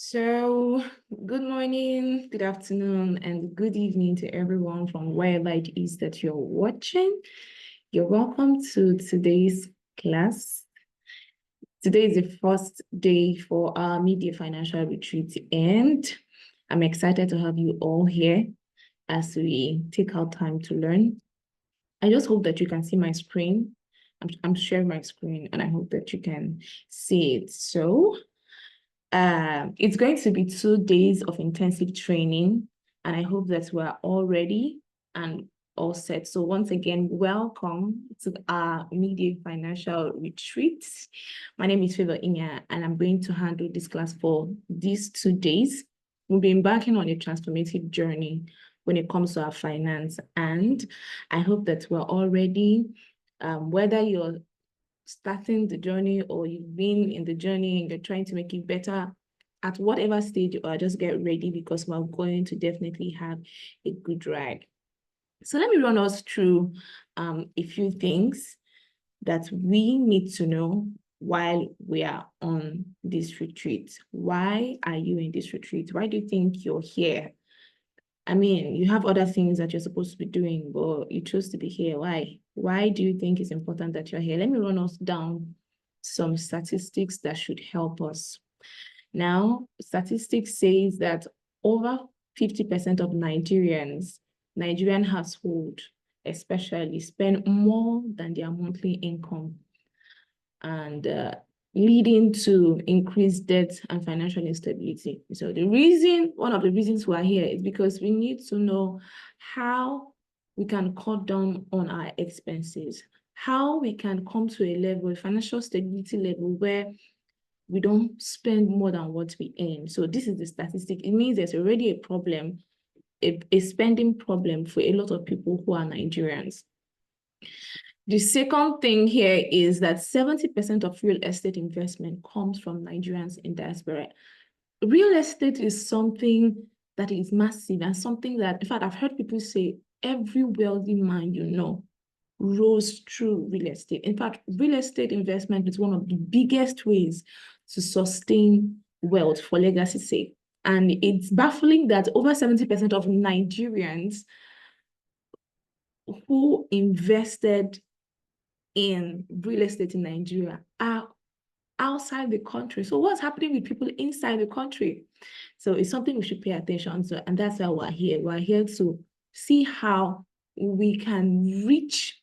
So, good morning, good afternoon, and good evening to everyone from wherever it is that you're watching. You're welcome to today's class. Today is the first day for our Media Financial Retreat, and I'm excited to have you all here as we take our time to learn. I just hope that you can see my screen. I'm sharing my screen, and I hope that you can see it. So, it's going to be 2 days of intensive training, and I hope that we're all ready and all set. So once again, welcome to our Media Financial Retreat. My name is Favor Inya, and I'm going to handle this class for these 2 days. We'll be embarking on a transformative journey when it comes to our finance, and I hope that we're all ready, whether you're starting the journey or you've been in the journey and you're trying to make it better, at whatever stage you are, just get ready because we're going to definitely have a good ride. So let me run us through a few things that we need to know while we are on this retreat. Why are you in this retreat? Why do you think you're here? I mean, you have other things that you're supposed to be doing, but you chose to be here. Why? Why do you think it's important that you're here? Let me run us down some statistics that should help us. Now, statistics says that over 50% of Nigerian household especially, spend more than their monthly income, and leading to increased debt and financial instability. So one of the reasons we're here is because we need to know how we can cut down on our expenses, how we can come to a level, financial stability level, where we don't spend more than what we earn. So this is the statistic. It means there's already a problem, a spending problem for a lot of people who are Nigerians. The second thing here is that 70% of real estate investment comes from Nigerians in diaspora. Real estate is something that is massive and something that, in fact, I've heard people say every wealthy man rose through real estate. In fact, real estate investment is one of the biggest ways to sustain wealth for legacy's sake. And it's baffling that over 70% of Nigerians who invested in real estate in Nigeria are outside the country. So what's happening with people inside the country? So it's something we should pay attention to, and that's why we're here. We're here to see how we can reach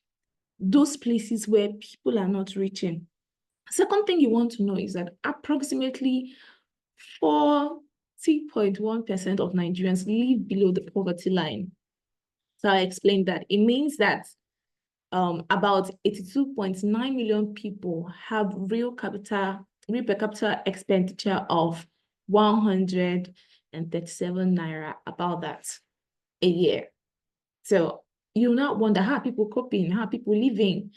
those places where people are not reaching. Second thing you want to know is that approximately 40.1% of Nigerians live below the poverty line. So I explained that. It means that about 82.9 million people have real per capita expenditure of 137 naira, about that, a year. So you'll not wonder how people coping, how people living.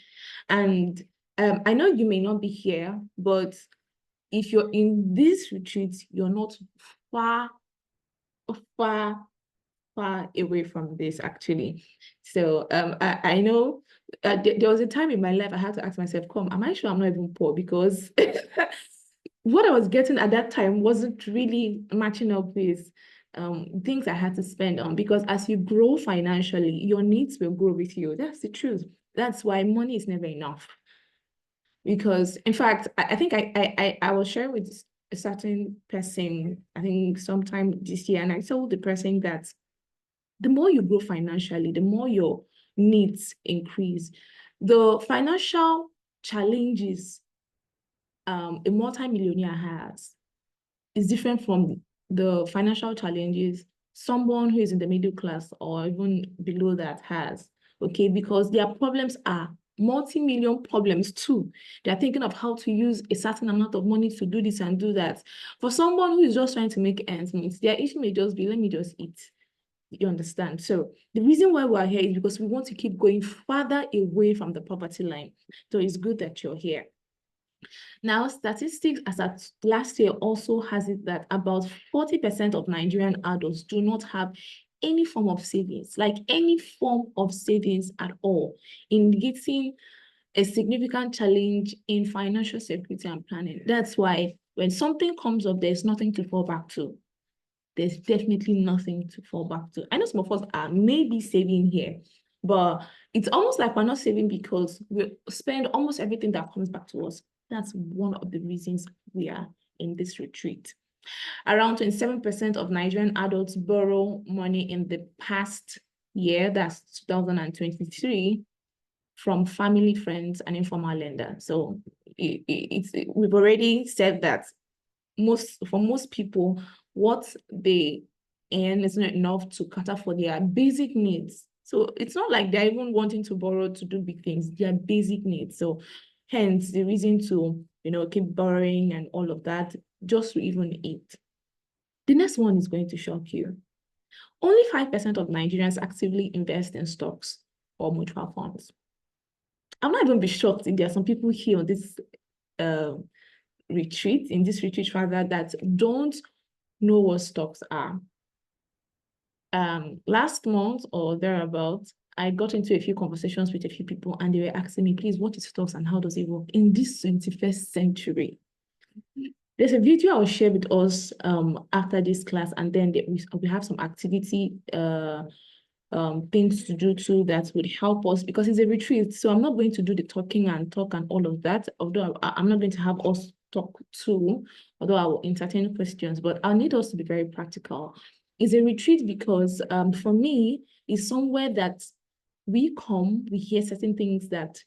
And I know you may not be here, but if you're in this retreat, you're not far away from this, actually. So I know there was a time in my life I had to ask myself, am I sure I'm not even poor? Because what I was getting at that time wasn't really matching up with things I had to spend on, because as you grow financially, your needs will grow with you. That's the truth. That's why money is never enough. Because in fact, I think I was sharing with a certain person, I think sometime this year, and I told the person that the more you grow financially, the more your needs increase. The financial challenges a multimillionaire has is different from the financial challenges someone who is in the middle class or even below that has, okay? Because their problems are multi-million problems too. They're thinking of how to use a certain amount of money to do this and do that. For someone who is just trying to make ends meet, their issue may just be, let me just eat. You understand? So the reason why we're here is because we want to keep going further away from the poverty line. So it's good that you're here. Now, statistics as at last year also has it that about 40% of Nigerian adults do not have any form of savings, like any form of savings at all, indicating a significant challenge in financial security and planning. That's why when something comes up, there's nothing to fall back to. There's definitely nothing to fall back to. I know some of us are maybe saving here, but it's almost like we're not saving because we spend almost everything that comes back to us. That's one of the reasons we are in this retreat. Around 27% of Nigerian adults borrow money in the past year, that's 2023, from family, friends, and informal lenders. So we've already said that for most people, what they earn is not enough to cater for their basic needs. So it's not like they're even wanting to borrow to do big things, their basic needs. So hence the reason to, keep borrowing and all of that, just to even eat. The next one is going to shock you. Only 5% of Nigerians actively invest in stocks or mutual funds. I'm not even be shocked if there are some people here on this retreat rather, that don't know what stocks are. Last month or thereabouts, I got into a few conversations with a few people and they were asking me, please, what is stocks and how does it work in this 21st century? There's a video I'll share with us after this class, and then we have some activity things to do too that would help us, because it's a retreat. So I'm not going to do the talking and talk and all of that, although I'm not going to have us talk too, although I will entertain questions, but I need us to be very practical. It's a retreat because for me, it's somewhere that we come, we hear certain things that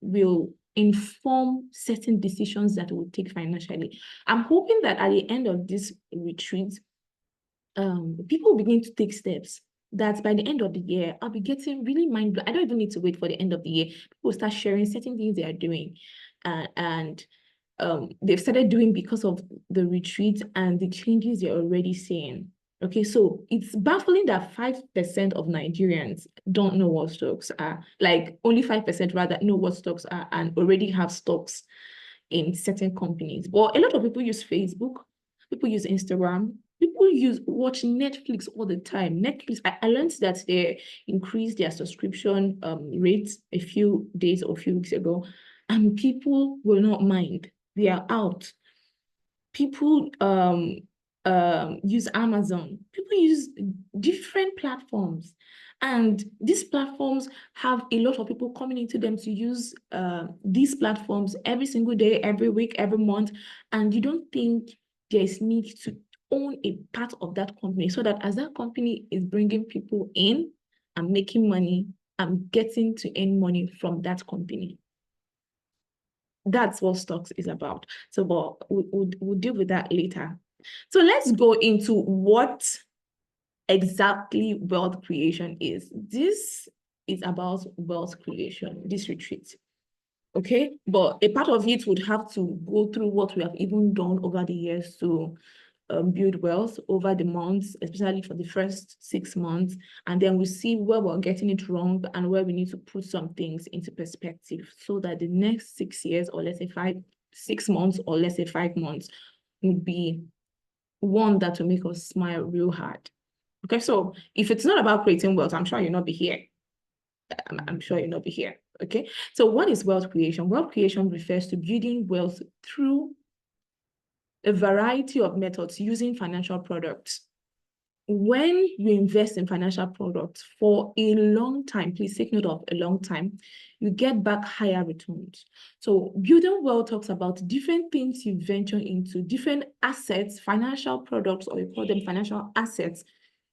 will inform certain decisions that we'll take financially. I'm hoping that at the end of this retreat, people begin to take steps that by the end of the year, I'll be getting really mind-blown. I don't even need to wait for the end of the year. People start sharing certain things they are doing. And they've started doing because of the retreat and the changes they're already seeing. Okay, so it's baffling that 5% of Nigerians don't know what stocks are. Like only 5% rather know what stocks are and already have stocks in certain companies. But a lot of people use Facebook, people use Instagram, people watch Netflix all the time. Netflix, I learned that they increased their subscription rates a few days or a few weeks ago, and people will not mind. They are out. People use Amazon. People use different platforms. And these platforms have a lot of people coming into them to use these platforms every single day, every week, every month. And you don't think there's need to own a part of that company, so that as that company is bringing people in and making money, I'm getting to earn money from that company. That's what stocks is about. So, but we'll deal with that later. So let's go into what exactly wealth creation is. This is about wealth creation, this retreat. Okay, but a part of it would have to go through what we have even done over the years to build wealth over the months, especially for the first 6 months. And then we see where we're getting it wrong and where we need to put some things into perspective, so that the next 6 years, or let's say 6 months, or let's say 5 months, would be one that will make us smile real hard. Okay, so if it's not about creating wealth, I'm sure you'll not be here. I'm sure you'll not be here. Okay, so what is wealth creation? Wealth creation refers to building wealth through a variety of methods using financial products. When you invest in financial products for a long time, please take note of a long time, you get back higher returns. So building wealth talks about different things you venture into, different assets, financial products, or you call them financial assets,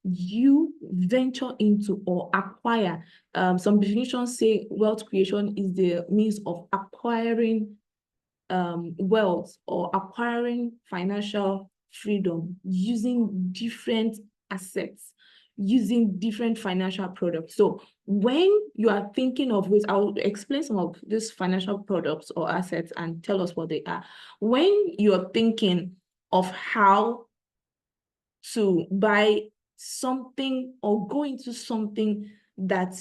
you venture into or acquire. Some definitions say wealth creation is the means of acquiring wealth or acquiring financial freedom using different assets, using different financial products. So when you are thinking of ways, I'll explain some of these financial products or assets and tell us what they are. When you're thinking of how to buy something or go into something that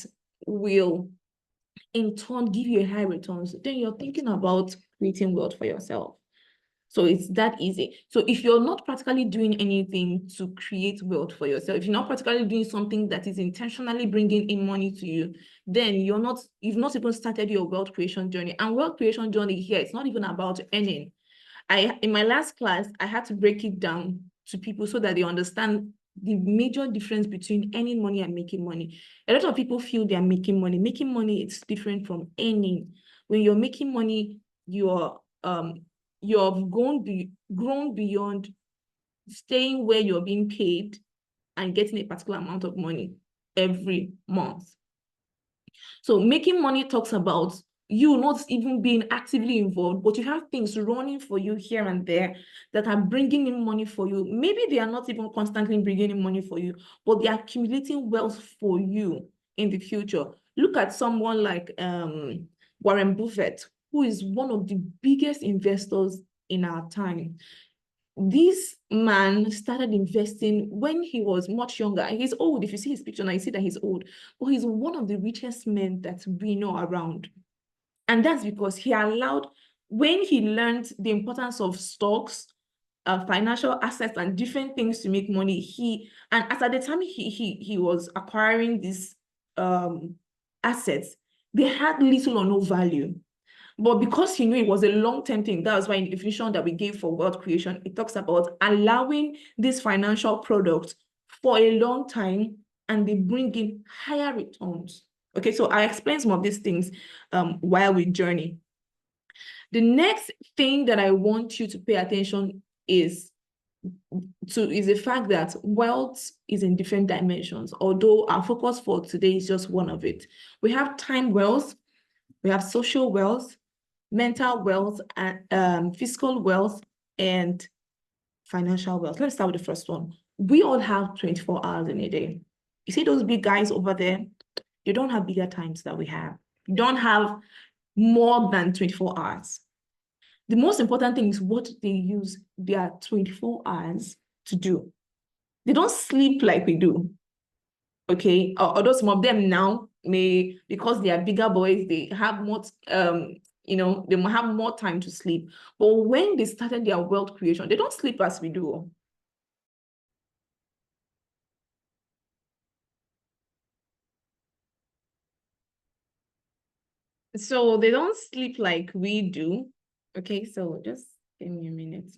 will in turn give you a high returns, then you're thinking about creating wealth for yourself. So it's that easy. So if you're not practically doing anything to create wealth for yourself, if you're not practically doing something that is intentionally bringing in money to you, then you've not even started your wealth creation journey. And wealth creation journey here, it's not even about earning. In my last class, I had to break it down to people so that they understand the major difference between earning money and making money. A lot of people feel they are making money. Making money is different from earning. When you're making money, you're grown beyond staying where you're being paid and getting a particular amount of money every month. So making money talks about you not even being actively involved, but you have things running for you here and there that are bringing in money for you. Maybe they are not even constantly bringing in money for you, but they are accumulating wealth for you in the future. Look at someone like Warren Buffett, who is one of the biggest investors in our time. This man started investing when he was much younger. He's old. If you see his picture now, you see that he's old. But he's one of the richest men that we know around. And that's because he allowed, when he learned the importance of stocks, financial assets, and different things to make money, and as at the time he was acquiring these assets, they had little or no value. But because he knew it was a long-term thing, that's why in the definition that we gave for wealth creation, it talks about allowing these financial products for a long time and they bring in higher returns. Okay, so I explained some of these things while we journey. The next thing that I want you to pay attention is the fact that wealth is in different dimensions, although our focus for today is just one of it. We have time wealth, we have social wealth, mental wealth, and physical wealth, and financial wealth. Let's start with the first one. We all have 24 hours in a day. You see those big guys over there? You don't have bigger times that we have. You don't have more than 24 hours. The most important thing is what they use their 24 hours to do. They don't sleep like we do. Okay, although some of them now may, because they are bigger boys, they have more they might have more time to sleep. But when they started their wealth creation, they don't sleep as we do. So they don't sleep like we do. Okay, so just give me a minute.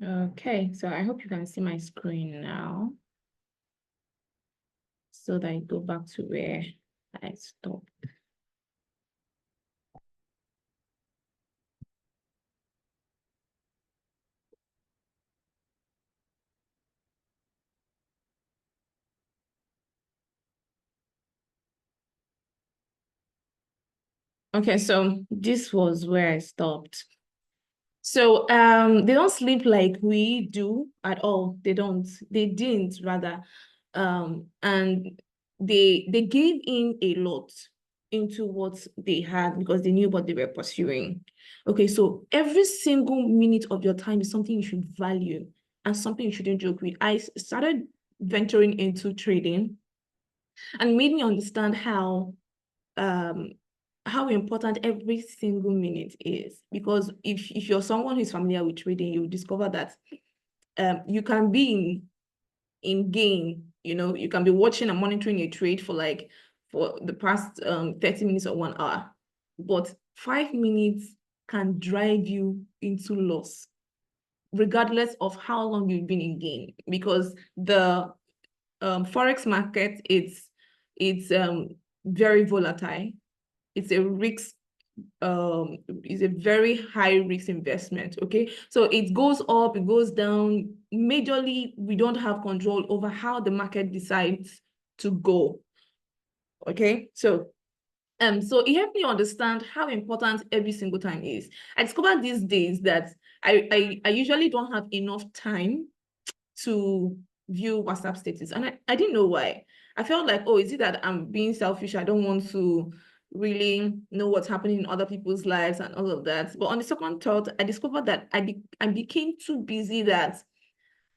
Okay, so I hope you can see my screen now, so that I go back to where I stopped. Okay, so this was where I stopped. So they don't sleep like we do at all. They don't. They didn't rather. And they gave in a lot into what they had because they knew what they were pursuing. Okay, so every single minute of your time is something you should value and something you shouldn't joke with. I started venturing into trading and made me understand how important every single minute is. Because if you're someone who's familiar with trading, you discover that you can be in gain. You can be watching and monitoring a trade for the past 30 minutes or 1 hour, but 5 minutes can drive you into loss, regardless of how long you've been in gain. Because the forex market, it's very volatile. It's a risk, is a very high risk investment. Okay, so it goes up, it goes down. Majorly, we don't have control over how the market decides to go. Okay, so So it helped me understand how important every single time is. I discovered these days that I usually don't have enough time to view WhatsApp status. And I didn't know why. I felt like, oh, is it that I'm being selfish? I don't want to really know what's happening in other people's lives and all of that. But on the second thought, I discovered that I became too busy that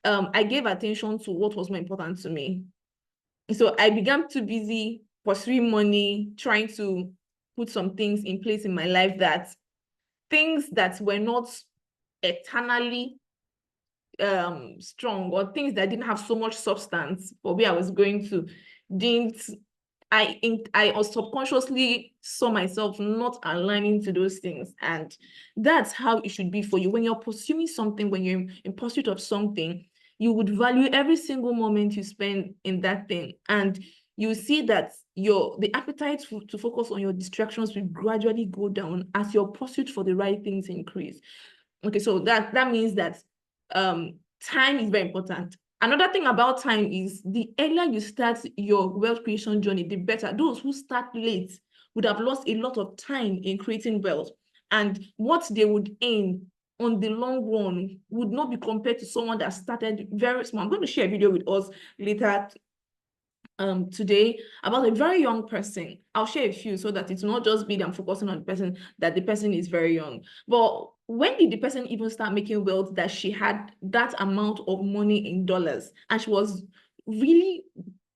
I gave attention to what was more important to me. So I began too busy pursuing money, trying to put some things in place in my life, that things that were not eternally strong, or things that didn't have so much substance for where I was going to, didn't I subconsciously saw myself not aligning to those things. And that's how it should be for you. When you're pursuing something, when you're in pursuit of something, you would value every single moment you spend in that thing. And you see that the appetite to focus on your distractions will gradually go down as your pursuit for the right things increase. Okay, so that means that time is very important. Another thing about time is the earlier you start your wealth creation journey, the better. Those who start late would have lost a lot of time in creating wealth, and what they would earn on the long run would not be compared to someone that started very small. I'm going to share a video with us later today about a very young person. I'll share a few so that it's not just be that I'm focusing on the person, that the person is very young. But when did the person even start making wealth that she had that amount of money in dollars and she was really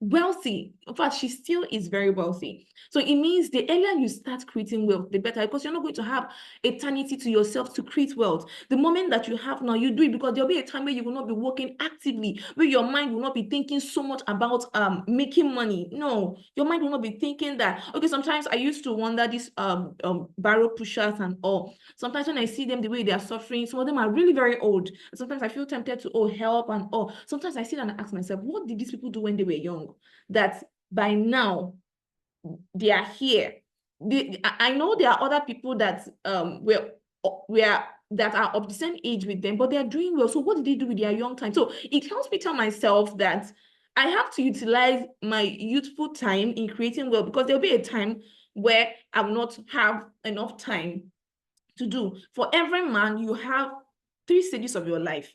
wealthy? In fact, she still is very wealthy. So it means the earlier you start creating wealth, the better, because you're not going to have eternity to yourself to create wealth. The moment that you have now, you do it because there'll be a time where you will not be working actively, where your mind will not be thinking so much about making money. No, your mind will not be thinking that. Okay, sometimes I used to wonder these barrel pushers and all. Sometimes when I see them, the way they are suffering, some of them are really very old. Sometimes I feel tempted to help and all. Sometimes I sit and ask myself, what did these people do when they were young, that by now they are here? I know there are other people that that are of the same age with them, but they are doing well. So what did they do with their young time? So it helps me tell myself that I have to utilize my youthful time in creating wealth, because there'll be a time where I will not have enough time to do. For every man, you have 3 stages of your life.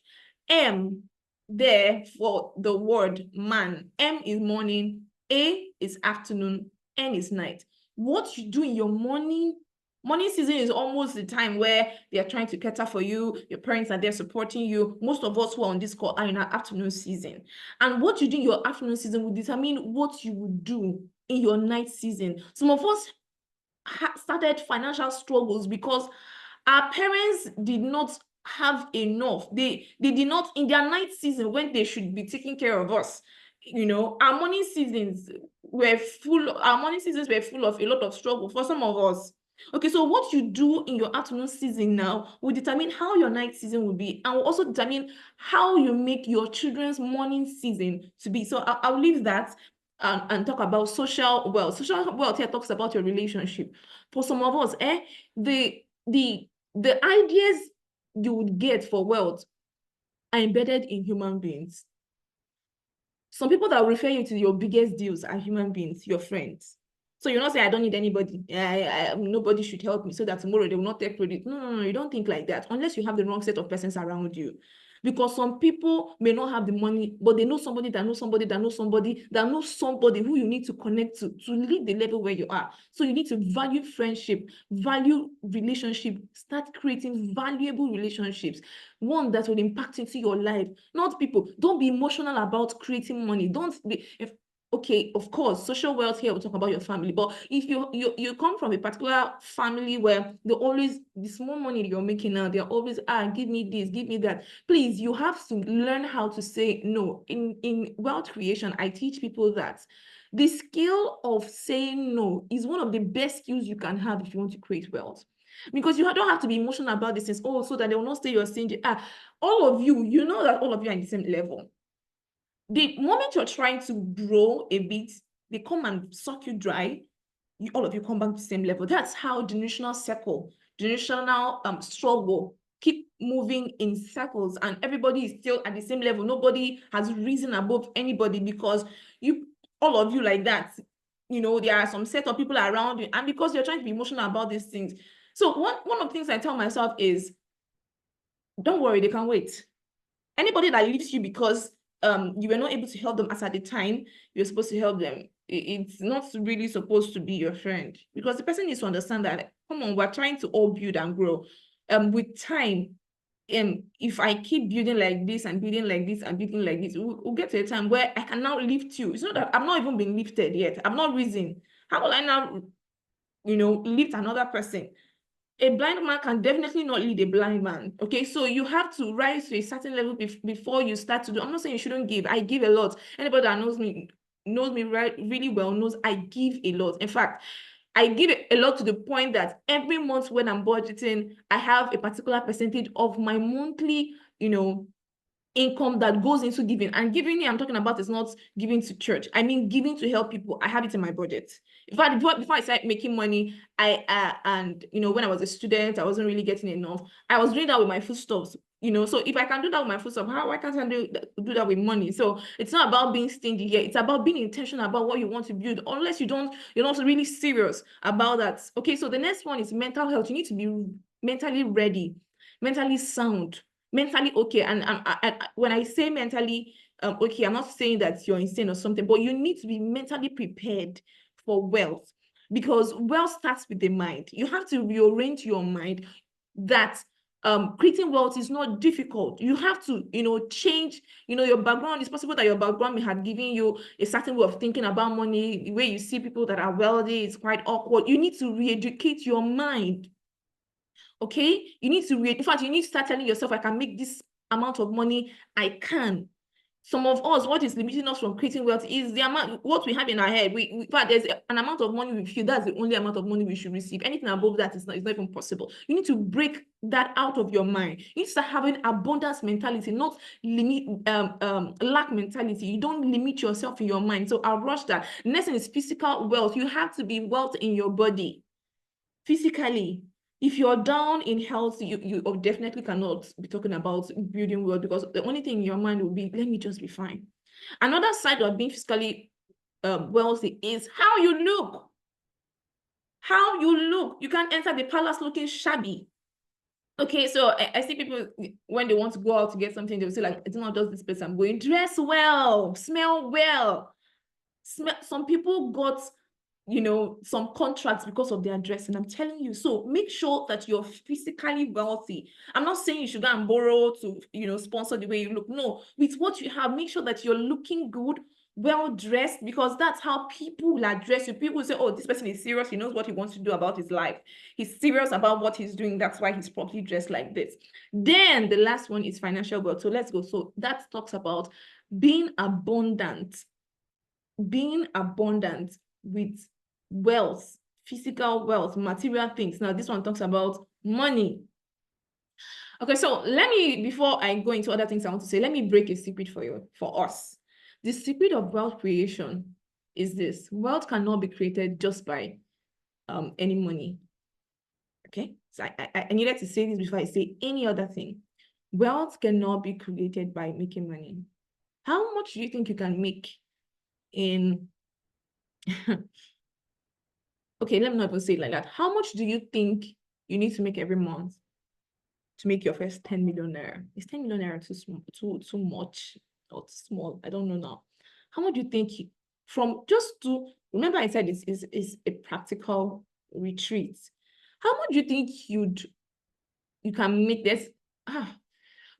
M there for the word man. M is morning, A is afternoon, N is night. What you do in your morning season is almost the time where they are trying to cater for you. Your parents are there supporting you. Most of us who are on this call are in our afternoon season. And what you do in your afternoon season will determine what you will do in your night season. Some of us started financial struggles because our parents did not have enough. They did not, in their night season when they should be taking care of us. Our morning seasons were full of a lot of struggle for some of us. Okay, so what you do in your afternoon season now will determine how your night season will be, and will also determine how you make your children's morning season to be. So I'll leave that and talk about social wealth. Social wealth here talks about your relationship. For some of us, the ideas you would get for wealth are embedded in human beings. Some people that will refer you to your biggest deals are human beings, your friends. So you're not saying, I don't need anybody. Nobody should help me so that tomorrow they will not take credit. No, you don't think like that unless you have the wrong set of persons around you. Because some people may not have the money, but they know somebody that knows somebody that knows somebody that knows somebody who you need to connect to leave the level where you are. So you need to value friendship, value relationship, start creating valuable relationships, one that will impact into your life, not people. Don't be emotional about creating money. Don't be, okay, of course, social wealth here, we'll talk about your family, but if you come from a particular family where the small money you're making now, they're always, give me this, give me that. Please, you have to learn how to say no. In wealth creation, I teach people that the skill of saying no is one of the best skills you can have if you want to create wealth. Because you don't have to be emotional about this, so that they will not say you're stingy. All of you, you know that all of you are in the same level. The moment you're trying to grow a bit, they come and suck you dry. All of you come back to the same level. That's how generational struggle keep moving in circles, and everybody is still at the same level. Nobody has risen above anybody, because all of you like that, there are some set of people around you, and because you're trying to be emotional about these things. So one of the things I tell myself is, don't worry, they can wait. Anybody that leaves you because you were not able to help them as at the time you're supposed to help them, it's not really supposed to be your friend, because the person needs to understand that, come on, we're trying to all build and grow. With time, if I keep building like this and building like this and building like this, we'll get to a time where I can now lift you. It's not that I've not even been lifted yet. I've not risen. How will I now, lift another person? A blind man can definitely not lead a blind man. Okay, so you have to rise to a certain level before you start to do. I'm not saying you shouldn't give. I give a lot. Anybody that knows me really well knows I give a lot. In fact, I give a lot to the point that every month when I'm budgeting, I have a particular percentage of my monthly, income that goes into giving. And giving I'm talking about is not giving to church. I mean giving to help people. I have it in my budget. In fact, before I started making money, and when I was a student, I wasn't really getting enough. I was doing that with my foodstuffs. So if I can do that with my foodstuff, why can't I do that with money? So it's not about being stingy here. It's about being intentional about what you want to build. Unless you're not really serious about that. Okay, so the next one is mental health. You need to be mentally ready, mentally sound, mentally okay. And when I say mentally okay, I'm not saying that you're insane or something, but you need to be mentally prepared for wealth, because wealth starts with the mind. You have to rearrange your mind that creating wealth is not difficult. You have to, change, your background. It's possible that your background may have given you a certain way of thinking about money. The way you see people that are wealthy is quite awkward. You need to re-educate your mind. Okay, you need to in fact, you need to start telling yourself, I can make this amount of money. I can. Some of us, what is limiting us from creating wealth is the amount, what we have in our head. In fact, there's an amount of money we feel that's the only amount of money we should receive. Anything above that is not even possible. You need to break that out of your mind. You need to start having abundance mentality, not lack mentality. You don't limit yourself in your mind. So I'll rush that. Next thing is physical wealth. You have to be wealth in your body, physically. If you're down in health, you definitely cannot be talking about building wealth, because the only thing in your mind will be, let me just be fine. Another side of being physically wealthy is how you look. How you look. You can't enter the palace looking shabby. Okay, so I see people, when they want to go out to get something, they'll say like, it's not just this place I'm going. Dress well, smell well. Some people got some contracts because of their dressing. I'm telling you. So make sure that you're physically wealthy. I'm not saying you should go and borrow to, sponsor the way you look. No, with what you have, make sure that you're looking good, well dressed, because that's how people will address you. People say, oh, this person is serious. He knows what he wants to do about his life. He's serious about what he's doing. That's why he's properly dressed like this. Then the last one is financial wealth. So let's go. So that talks about being abundant with wealth, physical wealth, material things. Now, this one talks about money. Okay, so before I go into other things I want to say, let me break a secret for us. The secret of wealth creation is this: wealth cannot be created just by any money. Okay, so I needed to say this before I say any other thing. Wealth cannot be created by making money. How much do you think you can make in okay, let me not even say it like that. How much do you think you need to make every month to make your first 10 million naira? Is 10 million naira too small, too much or too small? I don't know now. How much do you think remember I said it's a practical retreat. How much do you think you can make this?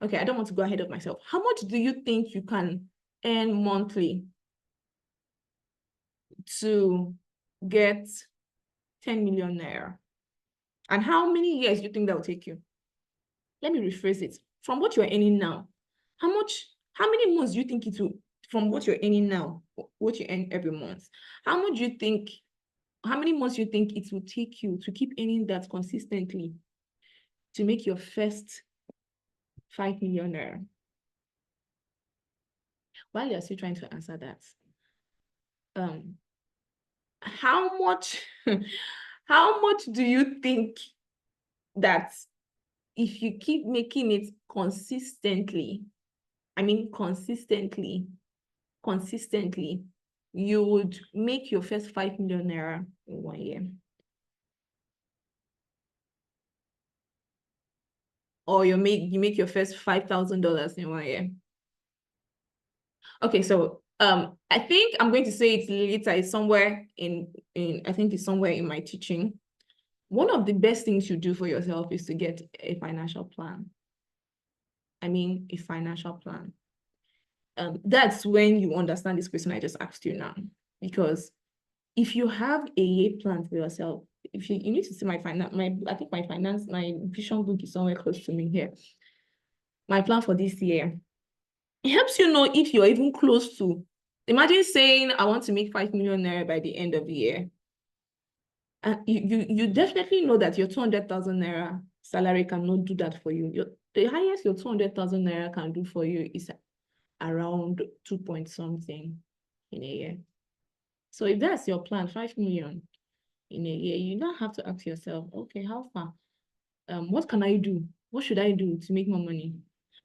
Okay, I don't want to go ahead of myself. How much do you think you can earn monthly to get 10 million naira? And how many years do you think that will take you? Let me rephrase it. From what you're earning now, how many months do you think it will, from what you're earning now, what you earn every month, how many months do you think it will take you to keep earning that consistently to make your first 5 million naira? While you're still trying to answer that, how much do you think that if you keep making it consistently, I mean consistently, you would make your first 5 million naira in 1 year. Or you make your first $5,000 in 1 year. Okay, so I think I'm going to say it later. It's somewhere I think it's somewhere in my teaching. One of the best things you do for yourself is to get a financial plan. I mean, a financial plan. That's when you understand this question I just asked you now. Because if you have a year plan for yourself, if you need to see my vision book is somewhere close to me here. My plan for this year. It helps you know if you're even close to. Imagine saying, I want to make 5 million naira by the end of the year. And you definitely know that your 200,000 naira salary cannot do that for you. The highest your 200,000 naira can do for you is around 2 point something in a year. So if that's your plan, 5 million in a year, you don't have to ask yourself, okay, how far? What can I do? What should I do to make more money?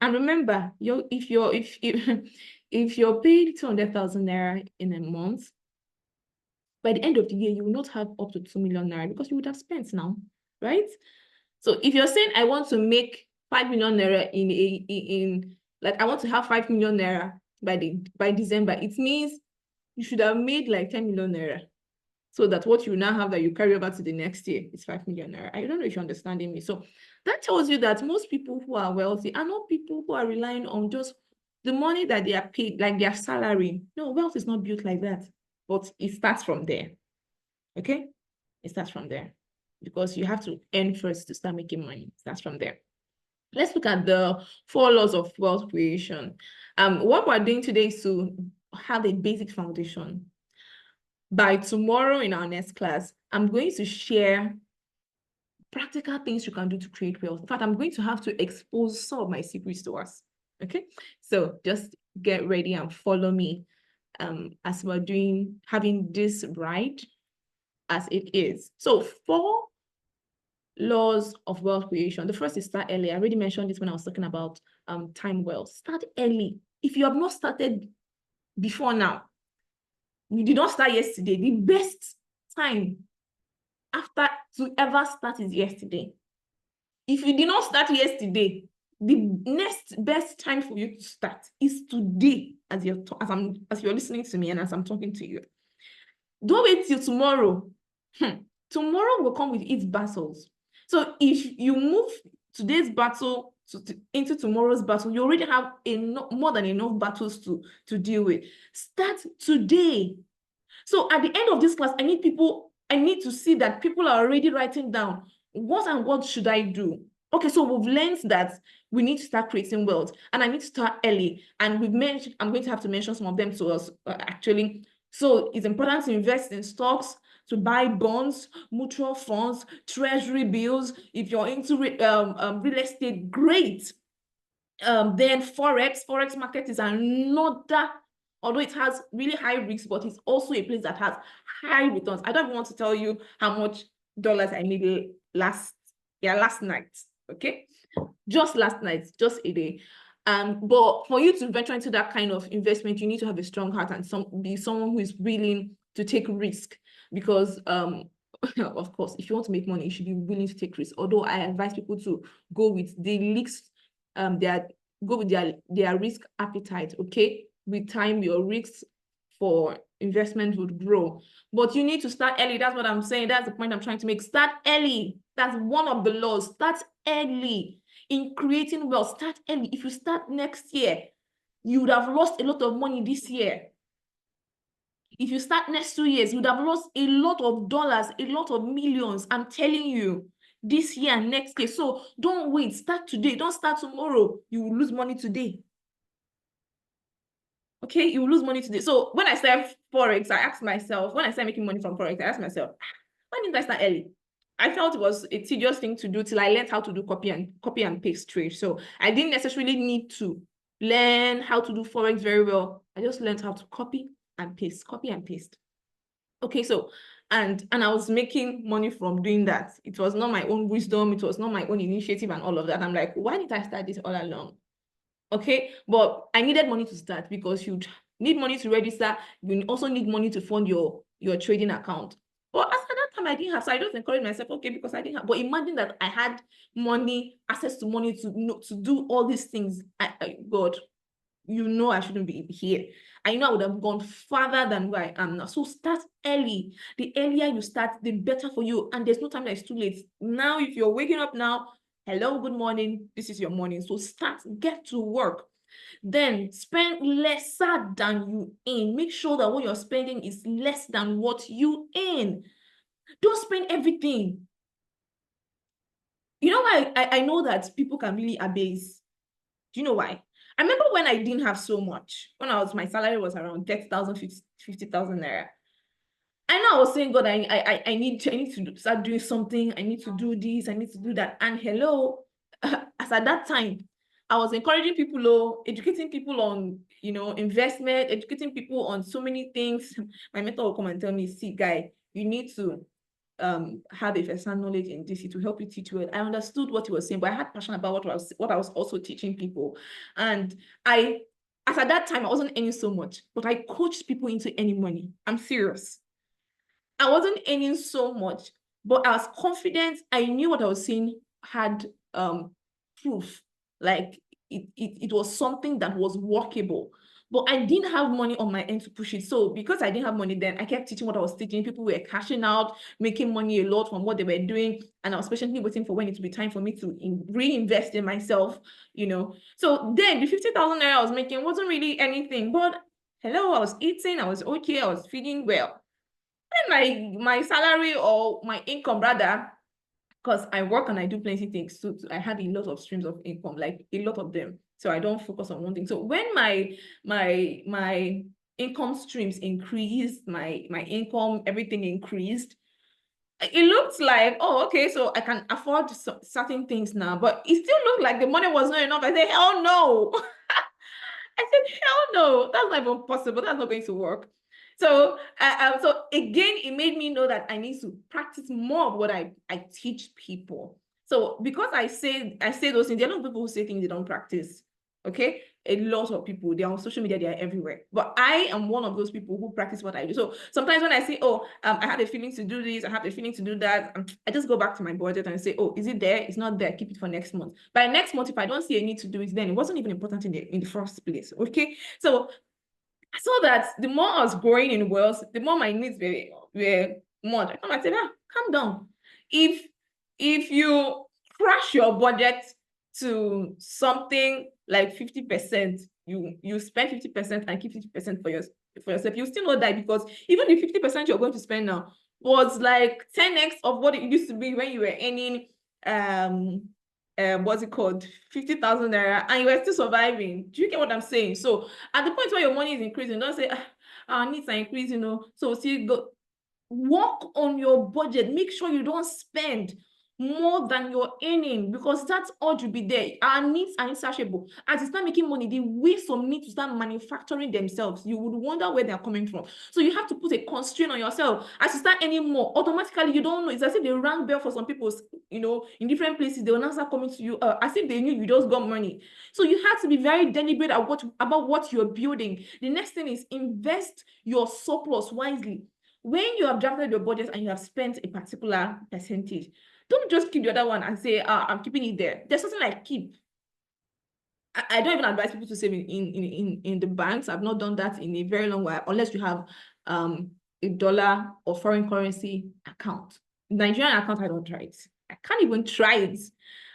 And remember, if you're paid 200,000 naira in a month, by the end of the year, you will not have up to 2 million naira because you would have spent now, right? So if you're saying I want to make 5 million naira I want to have 5 million naira by December, it means you should have made like 10 million naira. So that what you now have that you carry over to the next year is 5 million naira. I don't know if you're understanding me. So that tells you that most people who are wealthy are not people who are relying on just the money that they are paid, like their salary. No, wealth is not built like that. But it starts from there. Okay? It starts from there. Because you have to earn first to start making money. It starts from there. Let's look at the 4 laws of wealth creation. What we're doing today is to have a basic foundation. By tomorrow in our next class, I'm going to share practical things you can do to create wealth. In fact, I'm going to have to expose some of my secrets to us. Okay, so just get ready and follow me as we're having this right as it is. So 4 laws of wealth creation. The first is start early. I already mentioned this when I was talking about time wealth. Start early. If you have not started before now, you did not start yesterday, the best time after to ever start is yesterday. If you did not start yesterday, the next best time for you to start is today, as you're listening to me and as I'm talking to you. Don't wait till tomorrow. Tomorrow will come with its battles. So if you move today's battle into tomorrow's battle, you already have more than enough battles to deal with. Start today. So at the end of this class, I need to see that people are already writing down what should I do? Okay, so we've learned that we need to start creating wealth and I need to start early. And I'm going to have to mention some of them to us actually. So it's important to invest in stocks, to buy bonds, mutual funds, treasury bills. If you're into real estate, great. Then Forex market is another, although it has really high risks, but it's also a place that has high returns. I don't even want to tell you how much dollars I made last night, okay? Just last night, just a day. But for you to venture into that kind of investment, you need to have a strong heart and be someone who is willing to take risk because of course, if you want to make money, you should be willing to take risks. Although I advise people to go with the least go with their risk appetite, okay? With time, your risks for investment would grow. But you need to start early. That's what I'm saying. That's the point I'm trying to make. Start early. That's one of the laws. Start early in creating wealth. Start early. If you start next year, you would have lost a lot of money this year. If you start next 2 years, you would have lost a lot of dollars, a lot of millions. I'm telling you, this year and next year. So don't wait. Start today. Don't start tomorrow. You will lose money today. Okay, you will lose money today. So when I started Forex, I asked myself, when I started making money from Forex, I asked myself, why didn't I start early? I felt it was a tedious thing to do till I learned how to do copy and paste trade. So I didn't necessarily need to learn how to do Forex very well. I just learned how to copy and paste. Okay, so and I was making money from doing that. It was not my own wisdom, it was not my own initiative and all of that. I'm like, why did I start this all along? Okay, but I needed money to start because need money to register. You also need money to fund your trading account. But as at that time, I didn't have, so I just encouraged myself, okay, because I didn't have. But imagine that I had money, access to money to do all these things. God, I shouldn't be here. I know I would have gone farther than where I am now. So start early. The earlier you start, the better for you. And there's no time that it's too late. Now, if you're waking up now, hello, good morning. This is your morning. So start, get to work. Then spend lesser than you earn. Make sure that what you're spending is less than what you earn. Don't spend everything. You know why I know that people can really abase? Do you know why? I remember when I didn't have so much, my salary was around 30,000, 50,000 naira. I know I was saying, God, I need to start doing something. I need to do this. I need to do that. And hello, as at that time, I was encouraging people, educating people on, investment, educating people on so many things. My mentor will come and tell me, see, guy, you need to have a first-hand knowledge in this to help you teach well. I understood what he was saying, but I had passion about what I was also teaching people. And as at that time, I wasn't earning so much, but I coached people into earning money. I'm serious. I wasn't earning so much, but I was confident. I knew what I was saying had proof. Like it was something that was workable. But I didn't have money on my end to push it. So because I didn't have money then, I kept teaching what I was teaching. People were cashing out, making money a lot from what they were doing. And I was patiently waiting for when it would be time for me to reinvest in myself, So then the 50,000 naira I was making wasn't really anything. But hello, I was eating, I was okay, I was feeling well. And my salary or my income rather, because I work and I do plenty things, so I had a lot of streams of income, like a lot of them. So I don't focus on one thing. So when my income streams increased, my income, everything increased, it looked like, oh, okay, so I can afford certain things now, but it still looked like the money was not enough. I said, hell no. I said, hell no, that's not even possible. That's not going to work. So, so again, it made me know that I need to practice more of what I teach people. So because I say those things, there are not people who say things they don't practice. Okay, a lot of people, they're on social media, they are everywhere. But I am one of those people who practice what I do. So sometimes when I say, oh, I have a feeling to do this, I have a feeling to do that, I just go back to my budget and say, oh, is it there? It's not there. Keep it for next month. By next month, if I don't see a need to do it, then it wasn't even important in the first place. Okay, so I saw that the more I was growing in wealth, the more my needs were more. I said, calm down. If you crash your budget to something like 50%, you spend 50% and keep 50% for yourself, you still know that, because even the 50% you're going to spend now was like 10x of what it used to be when you were earning what's it called, 50,000 naira, and you were still surviving. Do you get what I'm saying? So at the point where your money is increasing, don't say, our needs are increasing, so see, go work on your budget. Make sure you don't spend more than you're earning, because that's all to be there. Our needs are insatiable. As you start making money, the way some need to start manufacturing themselves, you would wonder where they're coming from. So you have to put a constraint on yourself. As you start earning more, automatically you don't know. It's as if they rang bell for some people, in different places. They will now start coming to you as if they knew you just got money. So you have to be very deliberate about what you're building. The next thing is invest your surplus wisely. When you have drafted your budget and you have spent a particular percentage, don't just keep the other one and say, I'm keeping it there. There's something like keep. I don't even advise people to save in the banks. I've not done that in a very long while, unless you have a dollar or foreign currency account. Nigerian account, I don't try it. I can't even try it,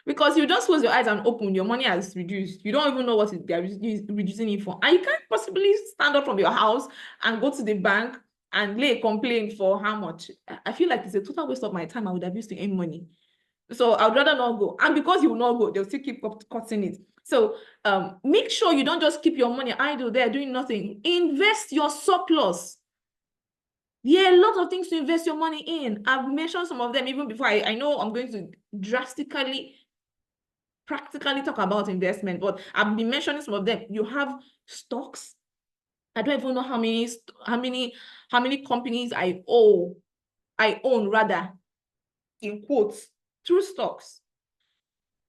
because you just close your eyes and open, your money has reduced. You don't even know what they're reducing it for. And you can't possibly stand up from your house and go to the bank and lay a complaint for how much. I feel like it's a total waste of my time. I would have used to earn money. So I'd rather not go. And because you will not go, they'll still keep cutting it. So make sure you don't just keep your money idle there doing nothing. Invest your surplus. There are a lot of things to invest your money in. I've mentioned some of them even before. I know I'm going to drastically, practically talk about investment, but I've been mentioning some of them. You have stocks. I don't even know how many companies I own rather, in quotes, through stocks.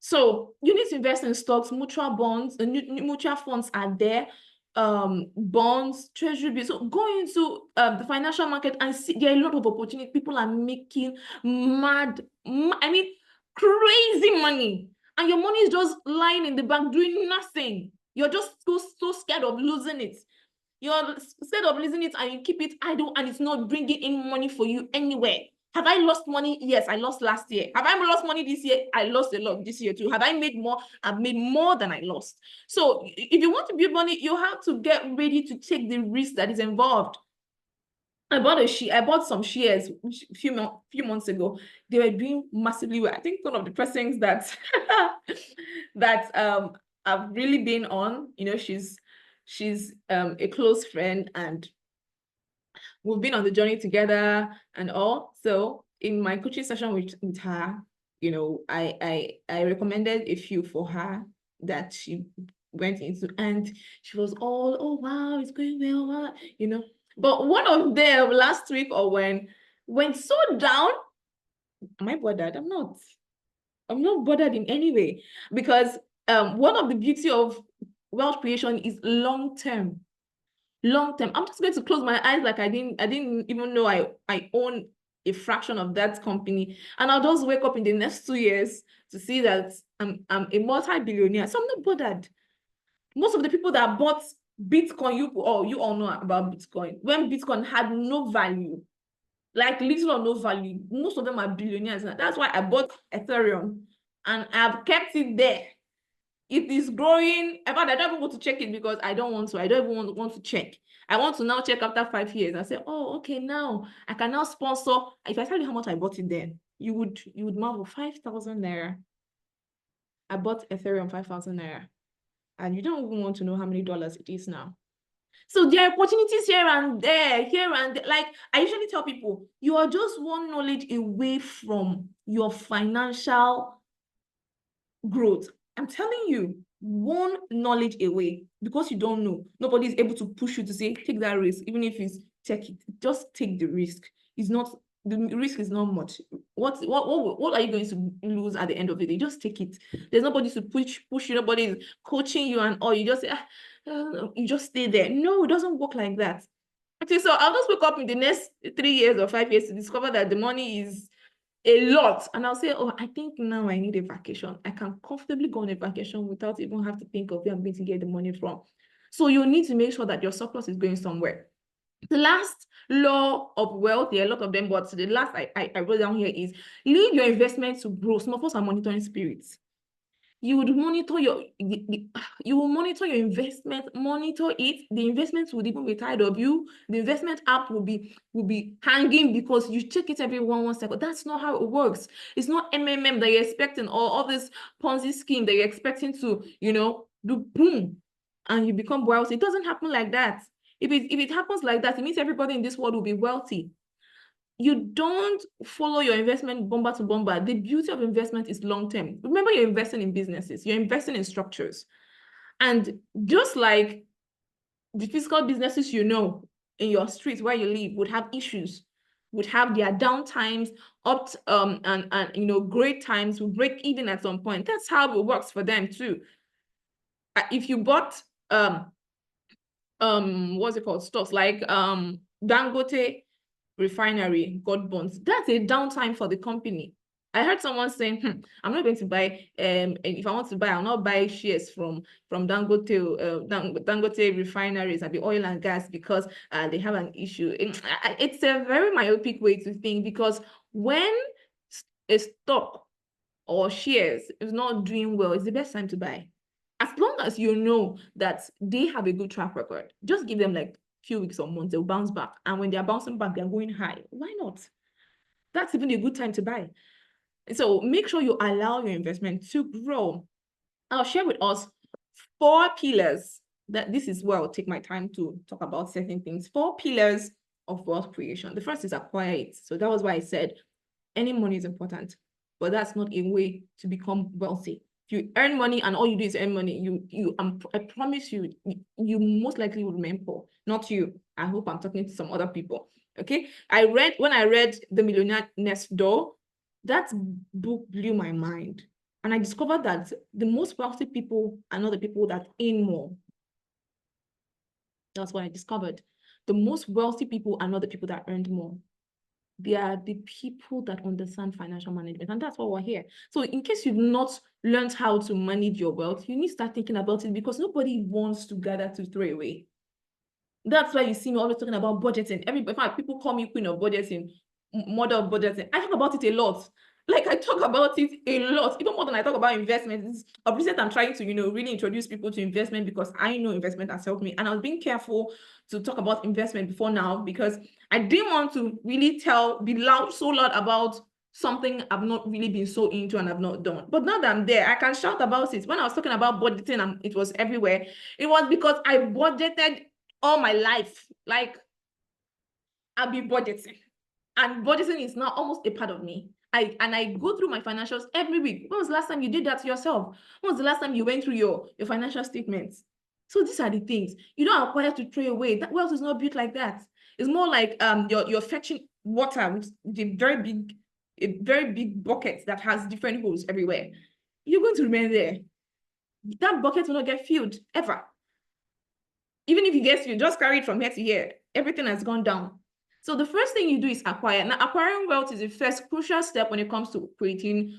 So you need to invest in stocks, mutual bonds, mutual funds are there. bonds, treasury bills. So go into the financial market and see there are a lot of opportunity. People are making crazy money, and your money is just lying in the bank doing nothing. You're just so scared of losing it. You're scared of losing it, and you keep it idle, and it's not bringing in money for you anywhere. Have I lost money? Yes, I lost last year. Have I lost money this year? I lost a lot this year too. Have I made more? I've made more than I lost. So if you want to build money, you have to get ready to take the risk that is involved. I bought some shares a few months ago. They were doing massively well. I think one of the persons that I've really been on, she's a close friend, and we've been on the journey together and all. So in my coaching session with her, I recommended a few for her that she went into, and she was all, oh wow, it's going well, But one of them last week, or when went so down, am I bothered? I'm not bothered in any way, because one of the beauty of wealth creation is long term. I'm just going to close my eyes like I didn't even know I own a fraction of that company, and I'll just wake up in the next 2 years to see that I'm a multi-billionaire. So I'm not bothered. Most of the people that bought Bitcoin, you all know about Bitcoin, when Bitcoin had no value, like little or no value, most of them are billionaires. That's why I bought Ethereum, and I've kept it there. It is growing. In fact, I don't even want to check it because I don't want to. I don't even want to check. I want to now check after 5 years and say, oh, okay, now I can now sponsor. If I tell you how much I bought it then, you would marvel. 5,000 naira. I bought Ethereum 5,000 naira. And you don't even want to know how many dollars it is now. So there are opportunities here and there. Like I usually tell people, you are just one knowledge away from your financial growth. I'm telling you, one knowledge away, because you don't know. Nobody is able to push you to say, take that risk, even if it's take it. Just take the risk. The risk is not much. What are you going to lose at the end of the day? Just take it. There's nobody to push you. Nobody is coaching you and all. You just say, you just stay there. No, it doesn't work like that. Okay, so I'll just wake up in the next 3 years or 5 years to discover that the money is a lot, and I'll say, oh, I think now I need a vacation. I can comfortably go on a vacation without even have to think of where I'm going to get the money from. So you need to make sure that your surplus is going somewhere. The last law of wealth, there are a lot of them, but the last I wrote down here is leave your investment to grow. Some of us are monitoring spirits. You would monitor you will monitor your investment, monitor it. The investment would even be tired of you. The investment app will be hanging because you check it every 1 second. That's not how it works. It's not MMM that you're expecting, or all this Ponzi scheme that you're expecting to, do boom and you become wealthy. It doesn't happen like that. If it happens like that, it means everybody in this world will be wealthy. You don't follow your investment bomber to bomber. The beauty of investment is long-term. Remember, you're investing in businesses, you're investing in structures. And just like the physical businesses, in your street where you live would have issues, would have their down times, and great times, will break even at some point. That's how it works for them too. If you bought what's it called, stocks like Dangote refinery got bonds, that's a downtime for the company. I heard someone saying, I'm not going to buy, if I want to buy, I'll not buy shares from Dangote refineries and the oil and gas because they have an issue. It's a very myopic way to think, because when a stock or shares is not doing well, it's the best time to buy. As long as you know that they have a good track record, just give them like few weeks or months, they'll bounce back. And when they're bouncing back, they're going high. Why not? That's even a good time to buy. So make sure you allow your investment to grow. I'll share with us 4 pillars that this is where I'll take my time to talk about certain things. 4 pillars of wealth creation. The first is acquire it. So that was why I said any money is important, but that's not a way to become wealthy. If you earn money and all you do is earn money, I promise you, you most likely will remain poor. Not you. I hope I'm talking to some other people. Okay. When I read The Millionaire Next Door, that book blew my mind. And I discovered that the most wealthy people are not the people that earn more. That's what I discovered. The most wealthy people are not the people that earned more. They are the people that understand financial management. And that's why we're here. So in case you've not learned how to manage your wealth, you need to start thinking about it, because nobody wants to gather to throw away. That's why you see me always talking about budgeting. In fact, people call me queen of budgeting, mother of budgeting. I talk about it a lot. Like, I talk about it a lot, even more than I talk about investment. Of recent, I'm trying to, really introduce people to investment, because I know investment has helped me. And I was being careful to talk about investment before now, because I didn't want to really be so loud about something I've not really been so into and I've not done. But now that I'm there, I can shout about it. When I was talking about budgeting and it was everywhere, it was because I budgeted all my life. Like, I'll be budgeting, and budgeting is now almost a part of me. I go through my financials every week. When was the last time you did that to yourself? When was the last time you went through your financial statements? So these are the things. You don't acquire to throw away. That wealth is not built like that. It's more like you're fetching water with a very big bucket that has different holes everywhere. You're going to remain there. That bucket will not get filled ever. Even if you get filled, just carry it from here to here. Everything has gone down. So the first thing you do is acquire. Now, acquiring wealth is the first crucial step when it comes to creating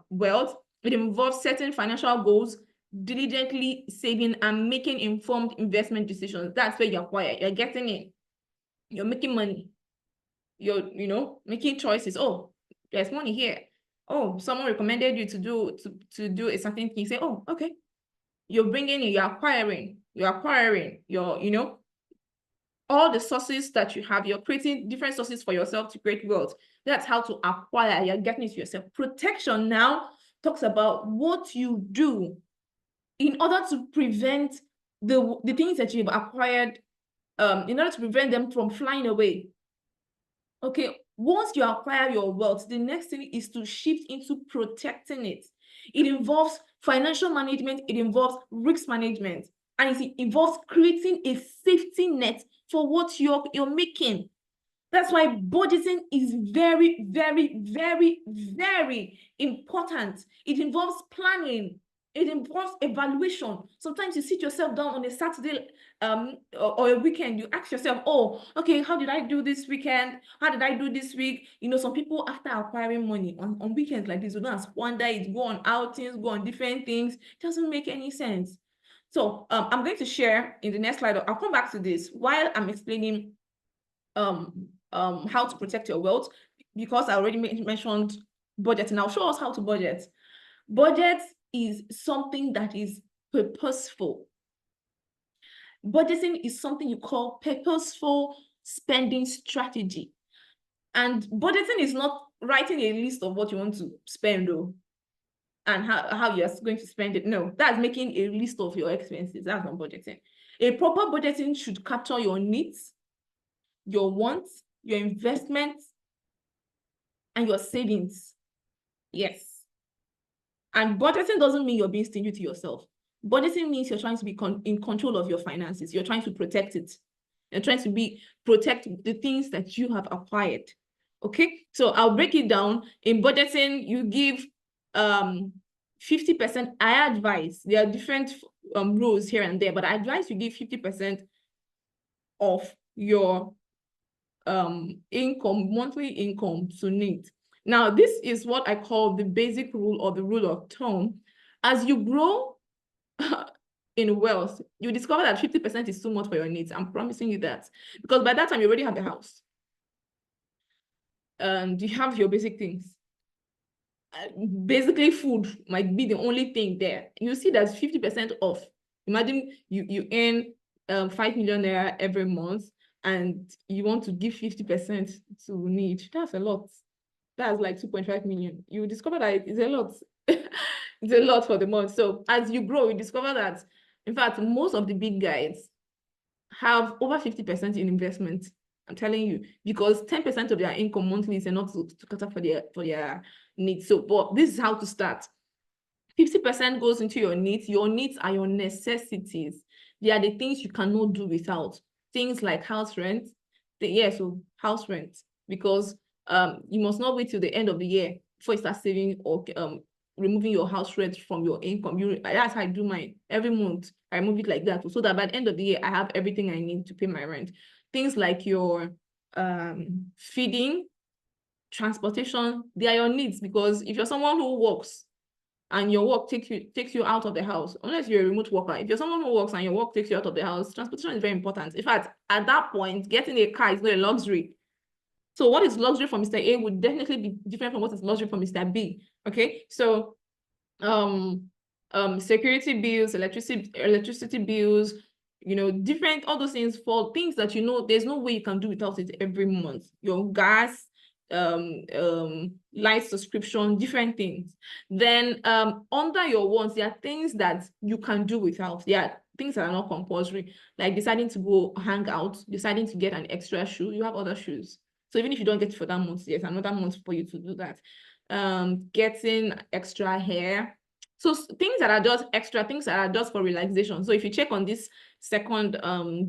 wealth. It involves setting financial goals, diligently saving, and making informed investment decisions. That's where you acquire. You're getting in. You're making money. You're, making choices. Oh, there's money here. Oh, someone recommended you to do a certain thing. You say, oh, okay. You're bringing in, you're acquiring, all the sources that you have. You're creating different sources for yourself to create wealth. That's how to acquire. You're getting it to yourself. Protection now talks about what you do in order to prevent the things that you've acquired, in order to prevent them from flying away. Okay, once you acquire your wealth, the next thing is to shift into protecting it. It involves financial management, it involves risk management, and it involves creating a safety net for what you're making. That's why budgeting is very, very, very, very important. It involves planning. It involves evaluation. Sometimes you sit yourself down on a Saturday or a weekend, you ask yourself, oh, okay, how did I do this weekend? How did I do this week? Some people, after acquiring money on weekends like this, will not squander it, go on outings, go on different things. It doesn't make any sense. So I'm going to share in the next slide. I'll come back to this while I'm explaining how to protect your wealth, because I already mentioned budgeting. I'll show us how to budget. Budget is something that is purposeful. Budgeting is something you call purposeful spending strategy. And budgeting is not writing a list of what you want to spend, though, and how you're going to spend it. No, that's making a list of your expenses. That's not budgeting. A proper budgeting should capture your needs, your wants, your investments, and your savings. Yes. And budgeting doesn't mean you're being stingy to yourself. Budgeting means you're trying to be in control of your finances. You're trying to protect it. You're trying to protect the things that you have acquired. Okay, so I'll break it down. In budgeting, you give 50%. I advise, there are different rules here and there, but I advise you give 50% of your monthly income to need. Now, this is what I call the basic rule, or the rule of thumb. As you grow in wealth, you discover that 50% is too much for your needs. I'm promising you that. Because by that time, you already have a house. And you have your basic things. Basically, food might be the only thing there. You see that 50% off. Imagine you earn 5 million naira every month, and you want to give 50% to need. That's a lot. That's like 2.5 million. You discover that it's a lot. It's a lot for the month. So as you grow, you discover that, in fact, most of the big guys have over 50% in investment. I'm telling you, because 10% of their income monthly is enough to cater for their needs. So, but this is how to start. 50% goes into your needs. Your needs are your necessities. They are the things you cannot do without. Things like house rent. So house rent, because you must not wait till the end of the year before you start saving or removing your house rent from your income. That's how I do mine. Every month, I remove it like that, so that by the end of the year, I have everything I need to pay my rent. Things like your feeding, transportation, they are your needs, because if you're someone who works and your work takes you out of the house, unless you're a remote worker, if you're someone who works and your work takes you out of the house, transportation is very important. In fact, at that point, getting a car is not a luxury. So what is luxury for Mr. A would definitely be different from what is luxury for Mr. B. Okay, so security bills, electricity bills, different, all those things, for things that there's no way you can do without it every month. Your gas, light subscription, different things. Then under your wants, there are things that you can do without. There are things that are not compulsory, like deciding to go hang out, deciding to get an extra shoe. You have other shoes. So even if you don't get it for that month, there's another month for you to do that. Getting extra hair. So things that are just extra, things that are just for relaxation. So if you check on this second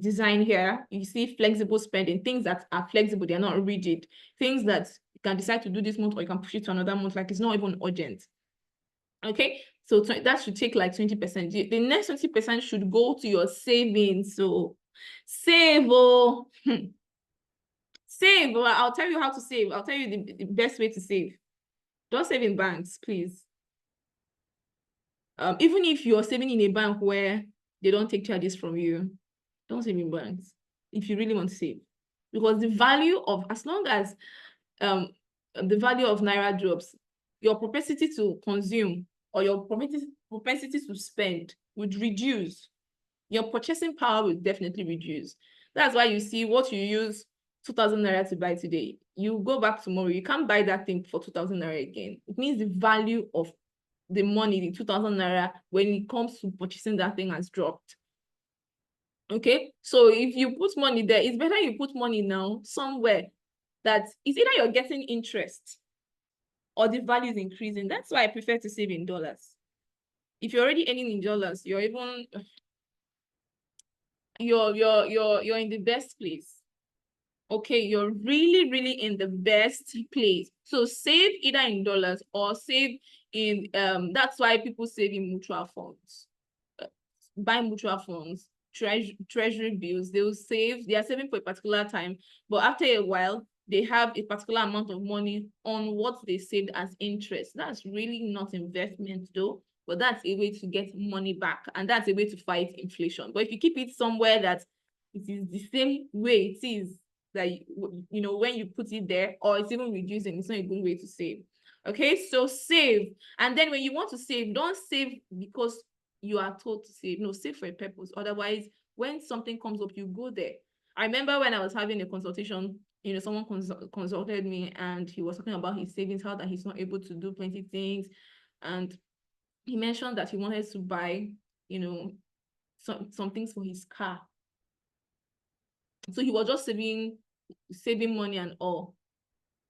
design here, you see flexible spending, things that are flexible, they're not rigid, things that you can decide to do this month or you can push it to another month, like it's not even urgent. Okay, so that should take like 20%. The next 20% should go to your savings. So save, save. I'll tell you how to save. I'll tell you the best way to save. Don't save in banks, please. Even if you're saving in a bank where they don't take charges from you, don't save in banks if you really want to save. Because the value of, as long as the value of Naira drops, your propensity to consume or your propensity to spend would reduce. Your purchasing power will definitely reduce. That's why you see what you use 2,000 Naira to buy today, you go back tomorrow, you can't buy that thing for 2,000 Naira again. It means the value of the money, the 2,000 Naira, when it comes to purchasing that thing, has dropped. Okay, so if you put money there, it's better you put money now somewhere that is either you're getting interest or the value is increasing. That's why I prefer to save in dollars. If you're already earning in dollars, you're even you're in the best place. Okay, you're really, really in the best place. So save either in dollars or save in that's why people save in mutual funds. Buy mutual funds, treasury bills. They will save, they are saving for a particular time, but after a while they have a particular amount of money on what they saved as interest. That's really not investment though, but that's a way to get money back, and that's a way to fight inflation. But if you keep it somewhere that it is the same way it is, that when you put it there, or it's even reducing, it's not a good way to save. Okay, so save. And then when you want to save, don't save because you are told to save. No, save for a purpose. Otherwise, when something comes up, you go there. I remember when I was having a consultation, someone consulted me and he was talking about his savings, how that he's not able to do plenty things. And he mentioned that he wanted to buy, some things for his car. So he was just saving money and all,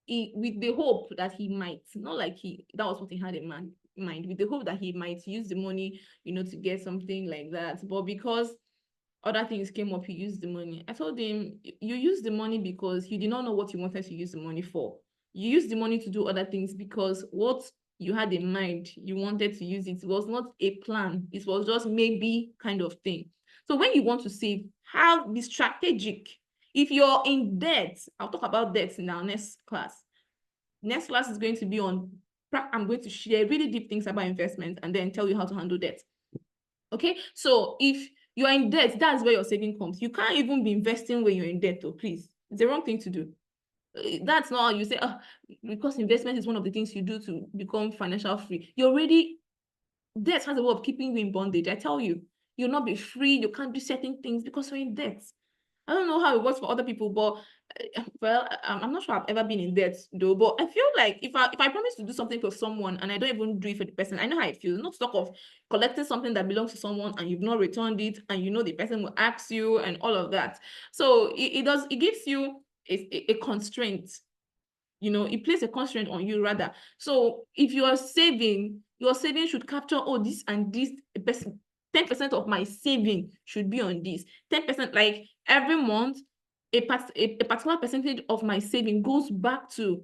with the hope that he might, not like that was what he had in mind, with the hope that he might use the money, to get something like that. But because other things came up, he used the money. I told him, you used the money because you did not know what you wanted to use the money for. You used the money to do other things because what you had in mind, you wanted to use it. It was not a plan. It was just maybe kind of thing. So when you want to save, be strategic. If you're in debt, I'll talk about debt in our next class. Next class is going to be on, I'm going to share really deep things about investment and then tell you how to handle debt. Okay, so if you're in debt, that's where your saving comes. You can't even be investing when you're in debt, though, please. It's the wrong thing to do. That's not how you say, because investment is one of the things you do to become financial free. You're already, debt has a way of keeping you in bondage. I tell you, you'll not be free. You can't do certain things because you're in debt. I don't know how it works for other people, but well, I'm not sure I've ever been in debt though. But I feel like if I promise to do something for someone and I don't even do it for the person, I know how it feels. Not talk of collecting something that belongs to someone and you've not returned it, and the person will ask you and all of that. So it gives you a constraint. It places a constraint on you rather. So if you are saving, your saving should capture, this and this person. 10% of my saving should be on this. 10%, like every month, a particular percentage of my saving goes back to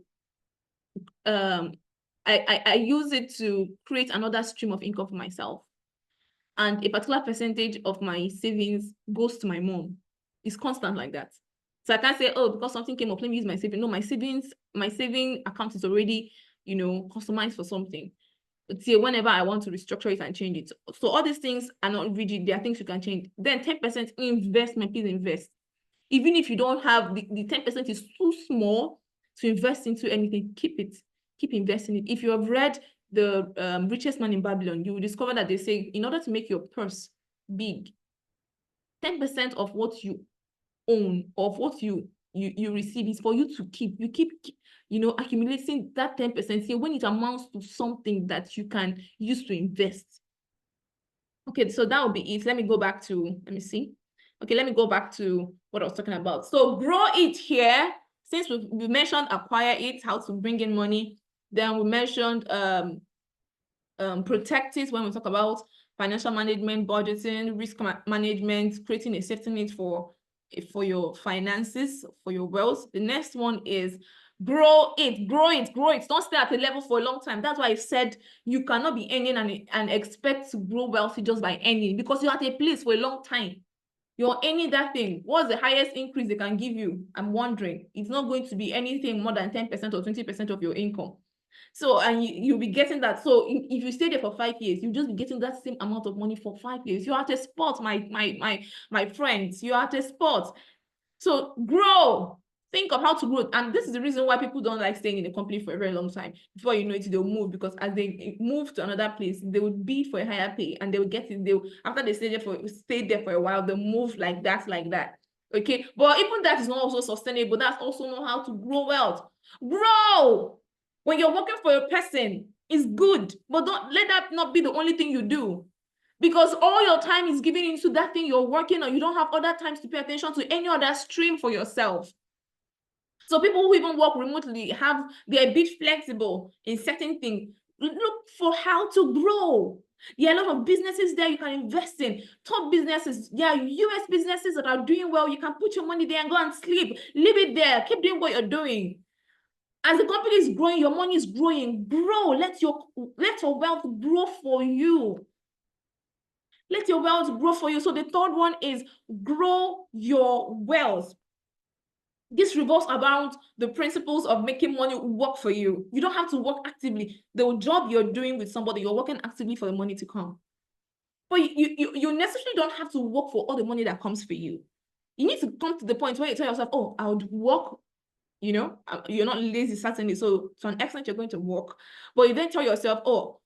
I use it to create another stream of income for myself. And a particular percentage of my savings goes to my mom. It's constant like that. So I can't say, oh, because something came up, let me use my saving. No, my saving account is already, customized for something. Till whenever I want to restructure it and change it. So all these things are not rigid. There are things you can change. Then 10% investment, please invest. Even if you don't have the 10% is too small to invest into anything, keep it. Keep investing it. If you have read The Richest Man in Babylon, you will discover that they say in order to make your purse big, 10% of what you own, of what you receive is for you to keep. You keep accumulating that 10%. See, when it amounts to something that you can use to invest. Okay, so that will be it. Let me go back to, let me see. Okay, let me go back to what I was talking about. So grow it here. Since we mentioned acquire it, how to bring in money. Then we mentioned protect it when we talk about financial management, budgeting, risk management, creating a safety net for your finances, for your wealth. The next one is grow it. Don't stay at a level for a long time. That's why I said you cannot be earning and expect to grow wealthy just by earning, because you're at a place for a long time. You're earning that thing. What's the highest increase they can give you? I'm wondering. It's not going to be anything more than 10% or 20% of your income. So, and you'll be getting that. So if you stay there for 5 years, you'll just be getting that same amount of money for 5 years. You're at a spot, my friends. You're at a spot. So grow. Think of how to grow. And this is the reason why people don't like staying in a company for a very long time. Before you know it, they'll move, because as they move to another place, they will bid for a higher pay, and they will get it. After they stay there for a while, they'll move like that. Okay. But even that is not also sustainable. That's also not how to grow wealth. Grow. When you're working for a person, it's good, but don't let that not be the only thing you do. Because all your time is given into that thing you're working on. You don't have other times to pay attention to any other stream for yourself. So people who even work remotely they're a bit flexible in certain things. Look for how to grow. There are a lot of businesses there you can invest in. Top businesses. There are US businesses that are doing well. You can put your money there and go and sleep. Leave it there. Keep doing what you're doing. As the company is growing, your money is growing. Grow. Let your wealth grow for you. Let your wealth grow for you. So the third one is grow your wealth. This revolves around the principles of making money work for you. You don't have to work actively. The job you're doing with somebody, you're working actively for the money to come. But you necessarily don't have to work for all the money that comes for you. You need to come to the point where you tell yourself, oh, I would work. You're not lazy, certainly. So to an extent, you're going to work. But you then tell yourself, oh,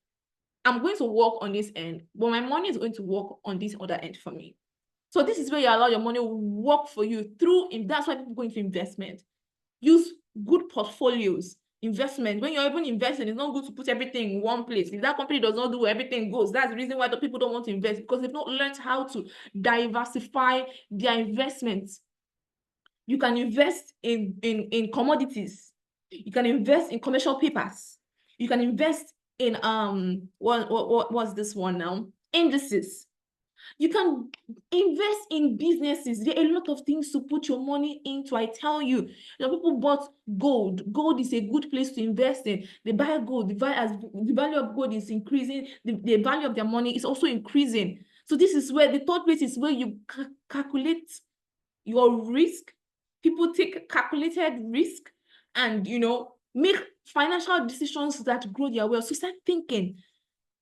I'm going to work on this end, but my money is going to work on this other end for me. So this is where you allow your money to work for you through, and that's why people go into investment. Use good portfolios. Investment. When you're even investing, it's not good to put everything in one place. If that company does not do where everything goes, that's the reason why the people don't want to invest, because they've not learned how to diversify their investments. You can invest in commodities. You can invest in commercial papers. You can invest in what's this one now? Indices. You can invest in businesses. There are a lot of things to put your money into. I tell you, people bought gold. Gold is a good place to invest in. They buy gold. As the value of gold is increasing, the value of their money is also increasing. So this is where the third place is where you calculate your risk. People take calculated risk and make financial decisions that grow their wealth. So start thinking,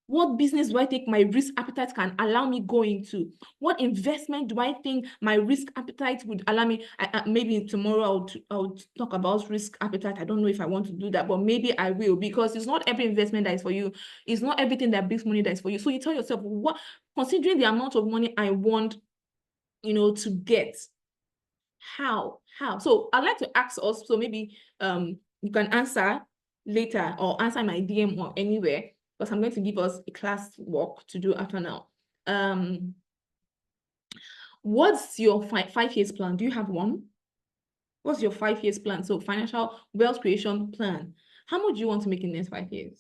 what business do I think my risk appetite can allow me go into? What investment do I think my risk appetite would allow me? Maybe tomorrow I'll talk about risk appetite. I don't know if I want to do that, but maybe I will, because it's not every investment that is for you. It's not everything that brings money that is for you. So you tell yourself, considering the amount of money I want, to get, how? So I'd like to ask us, so maybe you can answer later or answer my DM or anywhere, because I'm going to give us a class work to do after now. What's your 5 years plan? Do you have one? What's your 5 years plan? So financial wealth creation plan. How much do you want to make in the next 5 years?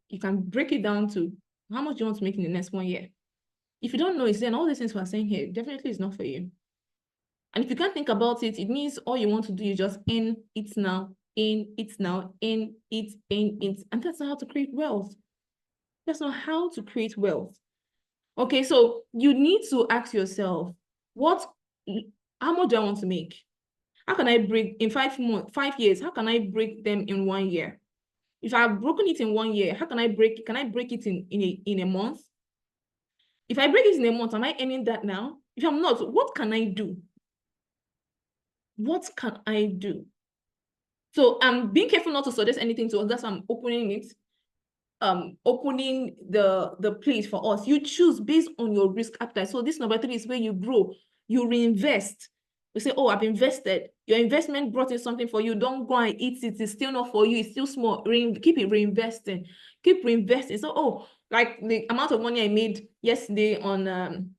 You can break it down to how much do you want to make in the next 1 year. If you don't know, it's then all the things we're saying here definitely is not for you. And if you can't think about it, it means all you want to do is just earn it now in it now, in it, and that's not how to create wealth. That's not how to create wealth. Okay, so you need to ask yourself, how much do I want to make? How can I break in 5 years? How can I break them in 1 year? If I've broken it in 1 year, how can I break it in a month? If I break it in a month, am I earning that now? If I'm not, what can I do? What can I do? So I'm being careful not to suggest anything to us. That's why I'm opening it. Opening the place for us. You choose based on your risk appetite. So this number 3 is where you grow, you reinvest. You say, oh, I've invested. Your investment brought in something for you. Don't go and eat it. It's still not for you. It's still small. Keep it reinvesting. Keep reinvesting. So, oh, like the amount of money I made yesterday on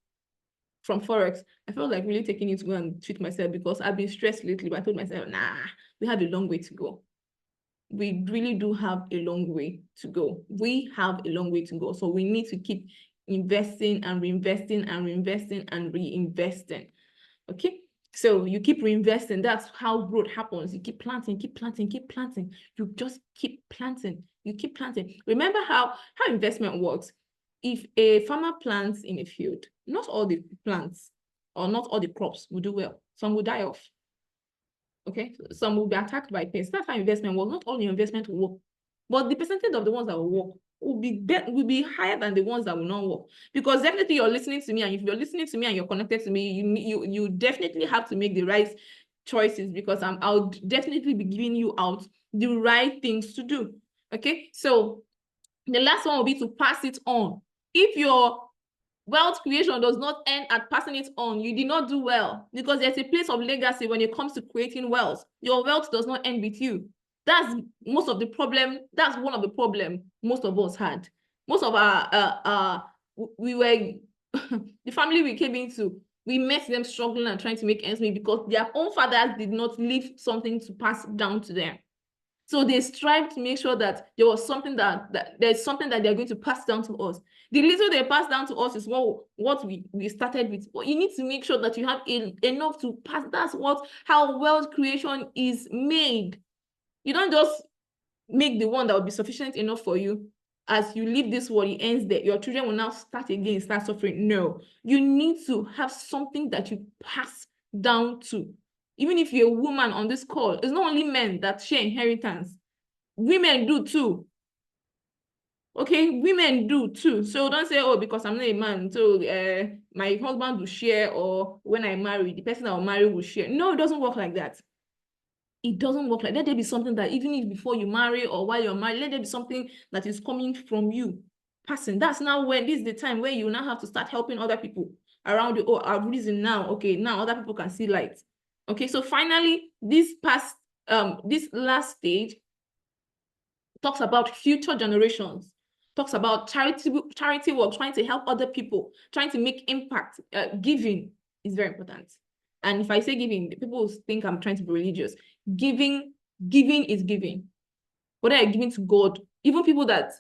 from Forex, I felt like really taking it to go and treat myself because I've been stressed lately. But I told myself, nah, we have a long way to go. We really do have a long way to go. We have a long way to go. So we need to keep investing and reinvesting and reinvesting and reinvesting. Okay. So you keep reinvesting. That's how growth happens. You keep planting, keep planting, keep planting. You just keep planting. You keep planting. Remember how investment works. If a farmer plants in a field, not all the plants or not all the crops will do well. Some will die off. Okay, some will be attacked by pests. That's how investment works. Not all your investment will work, but the percentage of the ones that will work will be higher than the ones that will not work. Because definitely you're listening to me, and if you're listening to me and you're connected to me, you definitely have to make the right choices, because I'll definitely be giving you out the right things to do. Okay, so the last one will be to pass it on. If your wealth creation does not end at passing it on, you did not do well, because there's a place of legacy when it comes to creating wealth. Your wealth does not end with you. That's most of the problem. That's one of the problem most of us had. Most of we were the family we came into, we met them struggling and trying to make ends meet because their own fathers did not leave something to pass down to them. So they strive to make sure that there was something that there's something that they're going to pass down to us. The little they pass down to us is what we started with. But you need to make sure that you have enough to pass. That's how wealth creation is made. You don't just make the one that will be sufficient enough for you. As you leave this world, it ends there. Your children will now start again, start suffering. No, you need to have something that you pass down to. Even if you're a woman on this call, it's not only men that share inheritance. Women do too. Okay, women do too. So don't say, oh, because I'm not a man, so my husband will share, or when I marry, the person I will marry will share. No, it doesn't work like that. It doesn't work like that. Let there be something that even if before you marry or while you're married, let there be something that is coming from you, passing. That's now when this is the time where you now have to start helping other people around you. Oh, I've risen now. Okay, now other people can see light. Okay, so finally, this last stage talks about future generations, talks about charity work, trying to help other people, trying to make impact. Giving is very important. And if I say giving, people think I'm trying to be religious. Giving is giving. Whether you're giving to God, even people that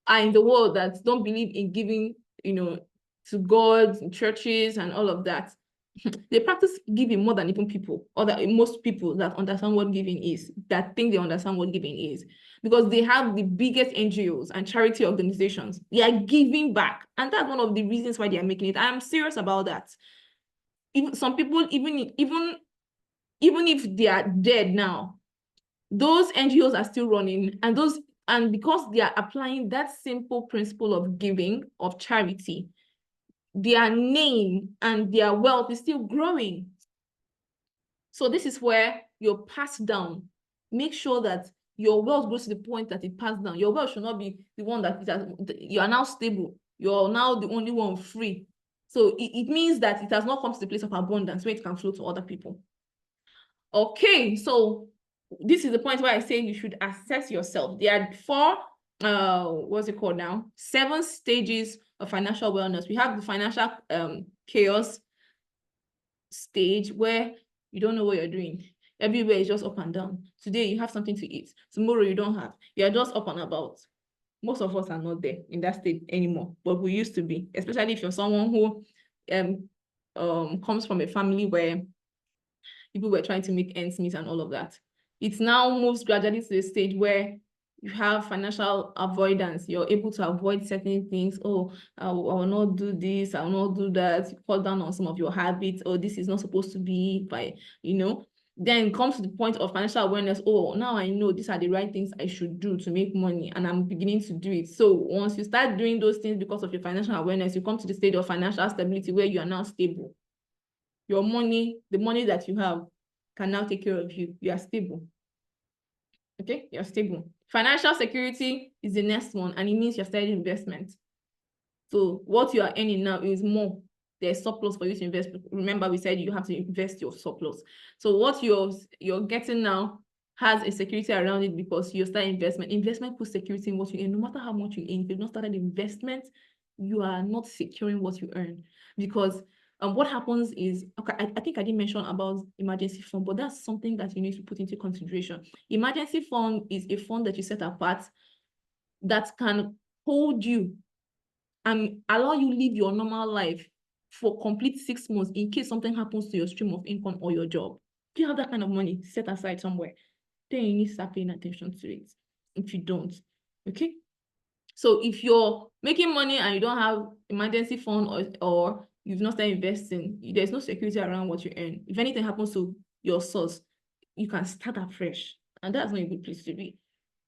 are in the world that don't believe in giving, to God, in churches and all of that, they practice giving more than even people, or most people that understand what giving is, that think they understand what giving is, because they have the biggest NGOs and charity organizations. They are giving back, and that's one of the reasons why they are making it. I am serious about that. Even some people, even if they are dead now, those NGOs are still running, and because they are applying that simple principle of giving, of charity, their name and their wealth is still growing. So this is where you're passed down. Make sure that your wealth goes to the point that it passed down. Your wealth should not be the one that you are now stable. You're now the only one free. So it means that it has not come to the place of abundance where it can flow to other people. Okay, so this is the point where I say you should assess yourself. There are 4, what's it called now? 7 stages of financial wellness. We have the financial chaos stage, where you don't know what you're doing. Everywhere is just up and down. Today you have something to eat. Tomorrow you don't have. You're just up and about. Most of us are not there in that state anymore, but we used to be, especially if you're someone who comes from a family where people were trying to make ends meet and all of that. it now moves gradually to a stage where you have financial avoidance. You're able to avoid certain things. Oh, I will not do this. I will not do that. You cut down on some of your habits. Oh, this is not supposed to be by, Then it comes to the point of financial awareness. Oh, now I know these are the right things I should do to make money, and I'm beginning to do it. So once you start doing those things because of your financial awareness, you come to the state of financial stability where you are now stable. Your money, the money that you have, can now take care of you. You are stable. Okay, you're stable. Financial security is the next one, and it means you're starting investment. So what you are earning now is more. There's surplus for you to invest. Remember, we said you have to invest your surplus. So what you're getting now has a security around it because you start investment. Investment puts security in what you earn. No matter how much you earn, if you've not started investment, you are not securing what you earn. Because what happens is, okay, I think I didn't mention about emergency fund, but that's something that you need to put into consideration. Emergency fund is a fund that you set apart that can hold you and allow you live your normal life for complete 6 months in case something happens to your stream of income or your job. If you have that kind of money set aside somewhere, then you need to start paying attention to it. If you don't, okay? So if you're making money and you don't have emergency fund or you've not started investing, there's no security around what you earn. If anything happens to your source, you can start afresh. And that's not a good place to be.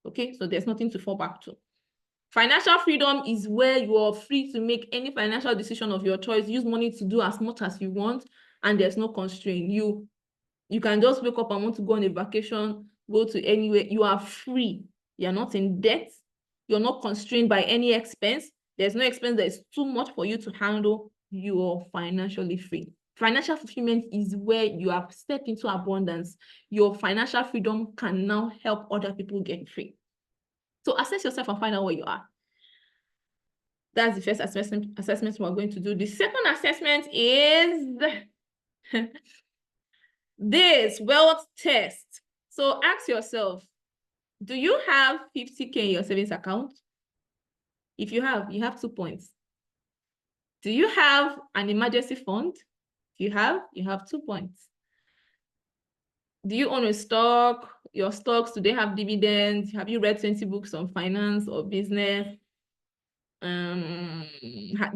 Okay, so there's nothing to fall back to. Financial freedom is where you are free to make any financial decision of your choice, use money to do as much as you want, and there's no constraint. You can just wake up and want to go on a vacation, go to anywhere. You are free. You're not in debt. You're not constrained by any expense. There's no expense that is too much for you to handle. You are financially free. Financial fulfillment is where you have stepped into abundance. Your financial freedom can now help other people get free. So assess yourself and find out where you are. That's the first assessment we're going to do. The second assessment is this wealth test. So ask yourself, do you have 50K in your savings account? If you have 2 points. Do you have an emergency fund? If you have 2 points. Do you own a stock? Your stocks, do they have dividends? Have you read 20 books on finance or business? Do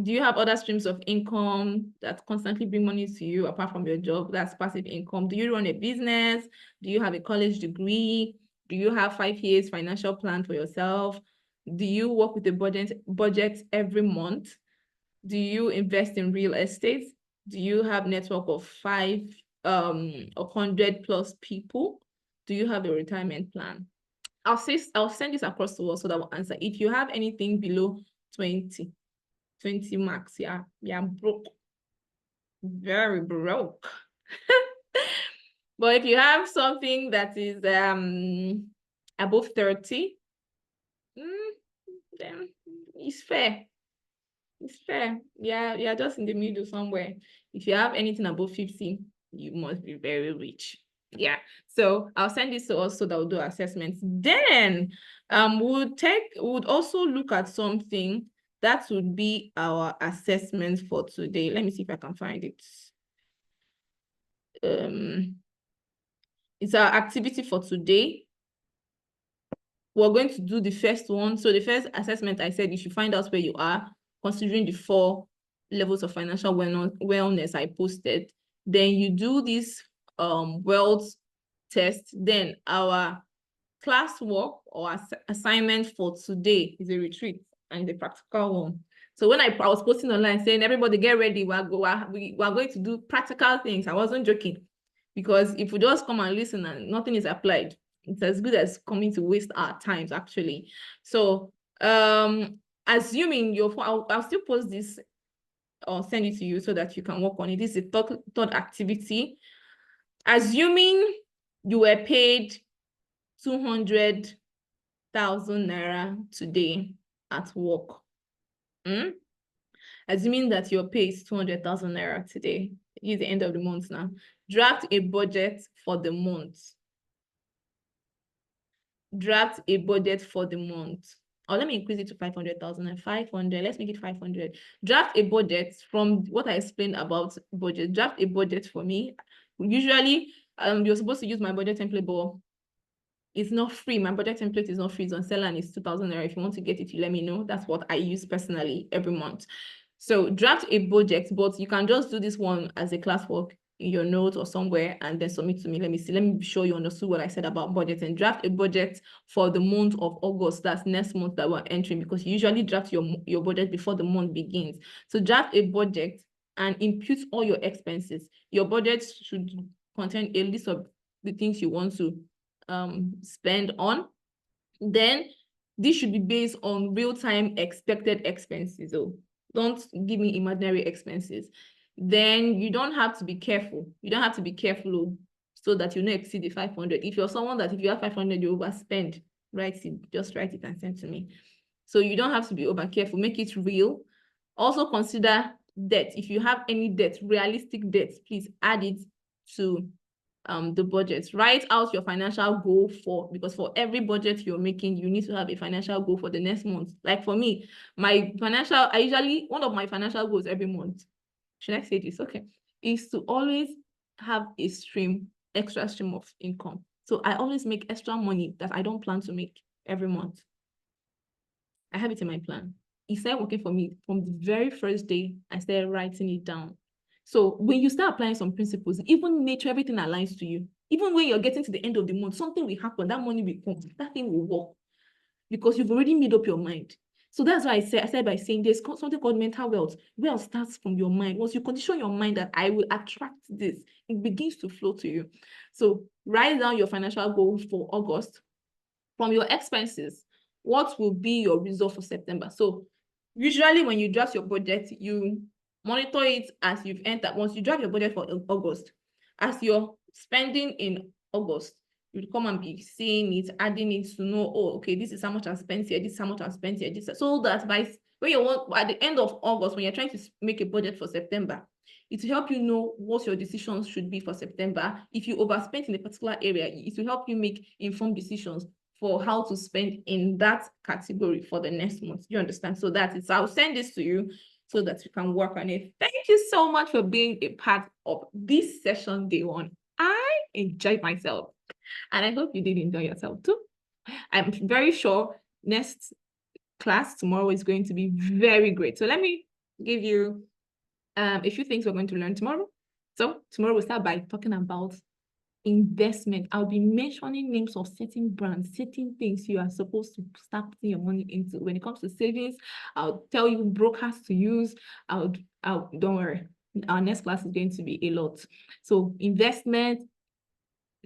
you have other streams of income that constantly bring money to you apart from your job? That's passive income. Do you run a business? Do you have a college degree? Do you have 5 years financial plan for yourself? Do you work with a budget every month? Do you invest in real estate? Do you have a network of 100 plus people? Do you have a retirement plan? I'll send this across the wall so that we'll answer. If you have anything below 20 marks, yeah, broke, very broke. But if you have something that is above 30, then it's fair. It's fair. Yeah, just in the middle somewhere. If you have anything above 50, you must be very rich. Yeah, so I'll send this to us so that we'll do assessments. Then would also look at something that would be our assessment for today. Let me see if I can find it. It's our activity for today. We're going to do the first one. So the first assessment, I said you should find out where you are, considering the 4 levels of financial wellness I posted. Then you do this wealth test. Then our classwork or assignment for today is a retreat and the practical one. So when I was posting online saying, everybody get ready, we are going to do practical things, I wasn't joking. Because if we just come and listen and nothing is applied, it's as good as coming to waste our times, actually. So assuming I'll still post this or send it to you so that you can work on it. This is the third activity. Assuming you were paid 200,000 naira today at work. Assuming that your pay is 200,000 naira today, it's the end of the month now. Draft a budget for the month. Draft a budget for the month. Or let me increase it to 500,000 and 500. Let's make it 500. Draft a budget from what I explained about budget. Draft a budget for me. Usually, you're supposed to use my budget template, but It's not free. My budget template is not free. It's on Seller and it's 2,000 naira. If you want to get it, you let me know. That's what I use personally every month. So draft a budget, but you can just do this one as a classwork in your notes or somewhere and then submit to me. Let me see. Let me be sure you understood what I said about budget. And draft a budget for the month of August. That's next month that we're entering, because you usually draft your budget before the month begins. So draft a budget and input all your expenses. Your budget should contain a list of the things you want to spend on. Then this should be based on real-time expected expenses. So don't give me imaginary expenses. Then you don't have to be careful. You don't have to be careful so that you not exceed the 500. If you're someone that if you have 500, you overspend, write it, just write it and send to me. So you don't have to be over careful. Make it real. Also consider debt. If you have any debt, realistic debt, please add it to the budget. Write out your financial goal because for every budget you're making, you need to have a financial goal for the next month. Like for me, one of my financial goals every month, should I say this? Okay, is to always have a extra stream of income. So I always make extra money that I don't plan to make every month. I have it in my plan. It started working for me from the very first day I started writing it down. So when you start applying some principles, even nature, everything aligns to you. Even when you're getting to the end of the month, something will happen, that money will come, that thing will work because you've already made up your mind. So that's why I said by saying there's something called mental wealth. Wealth starts from your mind. Once you condition your mind that I will attract this, it begins to flow to you. So write down your financial goal for August. From your expenses, what will be your result for September? So usually when you draft your budget, you monitor it as you've entered. Once you draft your budget for August, as you're spending in August, you come and be seeing it, adding it to know, oh, okay, this is how much I spent here, this is how much I spent here, so that when you want at the end of August, when you're trying to make a budget for September, it will help you know what your decisions should be for September. If you overspent in a particular area, it will help you make informed decisions for how to spend in that category for the next month. You understand? So that is, I'll send this to you so that you can work on it. Thank you so much for being a part of this session, day one. I enjoyed myself and I hope you did enjoy yourself too. I'm very sure next class tomorrow is going to be very great. So let me give you a few things we're going to learn tomorrow. So tomorrow we'll start by talking about investment. I'll be mentioning names of certain brands, certain things you are supposed to start putting your money into. When it comes to savings, I'll tell you brokers to use. Don't worry. Our next class is going to be a lot. So investment,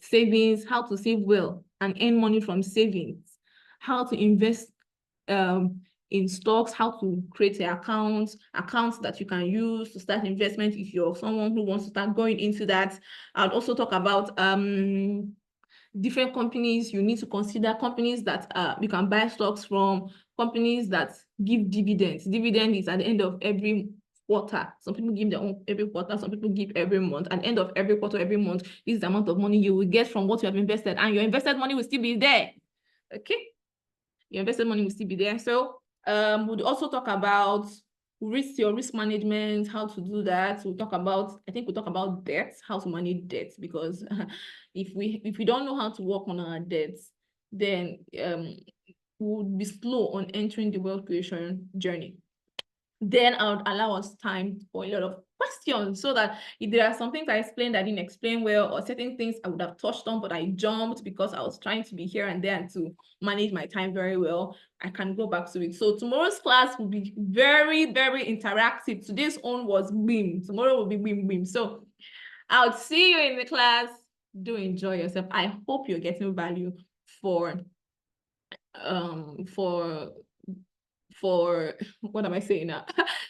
savings, how to save well and earn money from savings, how to invest in stocks, how to create an accounts that you can use to start investment if you're someone who wants to start going into that. I'll also talk about different companies you need to consider, companies that you can buy stocks from, companies that give dividends. Dividend is at the end of every quarter. Some people give their own every quarter, some people give every month. At the end of every quarter, every month, this is the amount of money you will get from what you have invested, and your invested money will still be there. Okay? Your invested money will still be there. So we'll also talk about your risk management, how to do that. We'll talk about debt, how to manage debt, because if we don't know how to work on our debts, then we'll be slow on entering the wealth creation journey. Then I would allow us time for a lot of questions, so that if there are some things I explained I didn't explain well, or certain things I would have touched on, but I jumped because I was trying to be here and there and to manage my time very well, I can go back to it. So tomorrow's class will be very, very interactive. Today's own was BIM. Tomorrow will be BIM. So I'll see you in the class. Do enjoy yourself. I hope you're getting value for what am I saying now?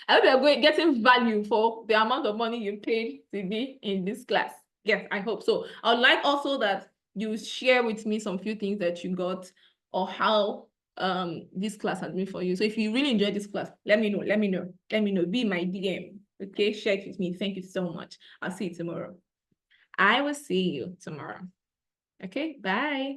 I hope you're getting value for the amount of money you paid to be in this class. Yes, I hope so. I would like also that you share with me some few things that you got, or how this class has been for you. So if you really enjoyed this class, let me know. Be my DM. Okay, share it with me. Thank you so much. I'll see you tomorrow. I will see you tomorrow. Okay, bye.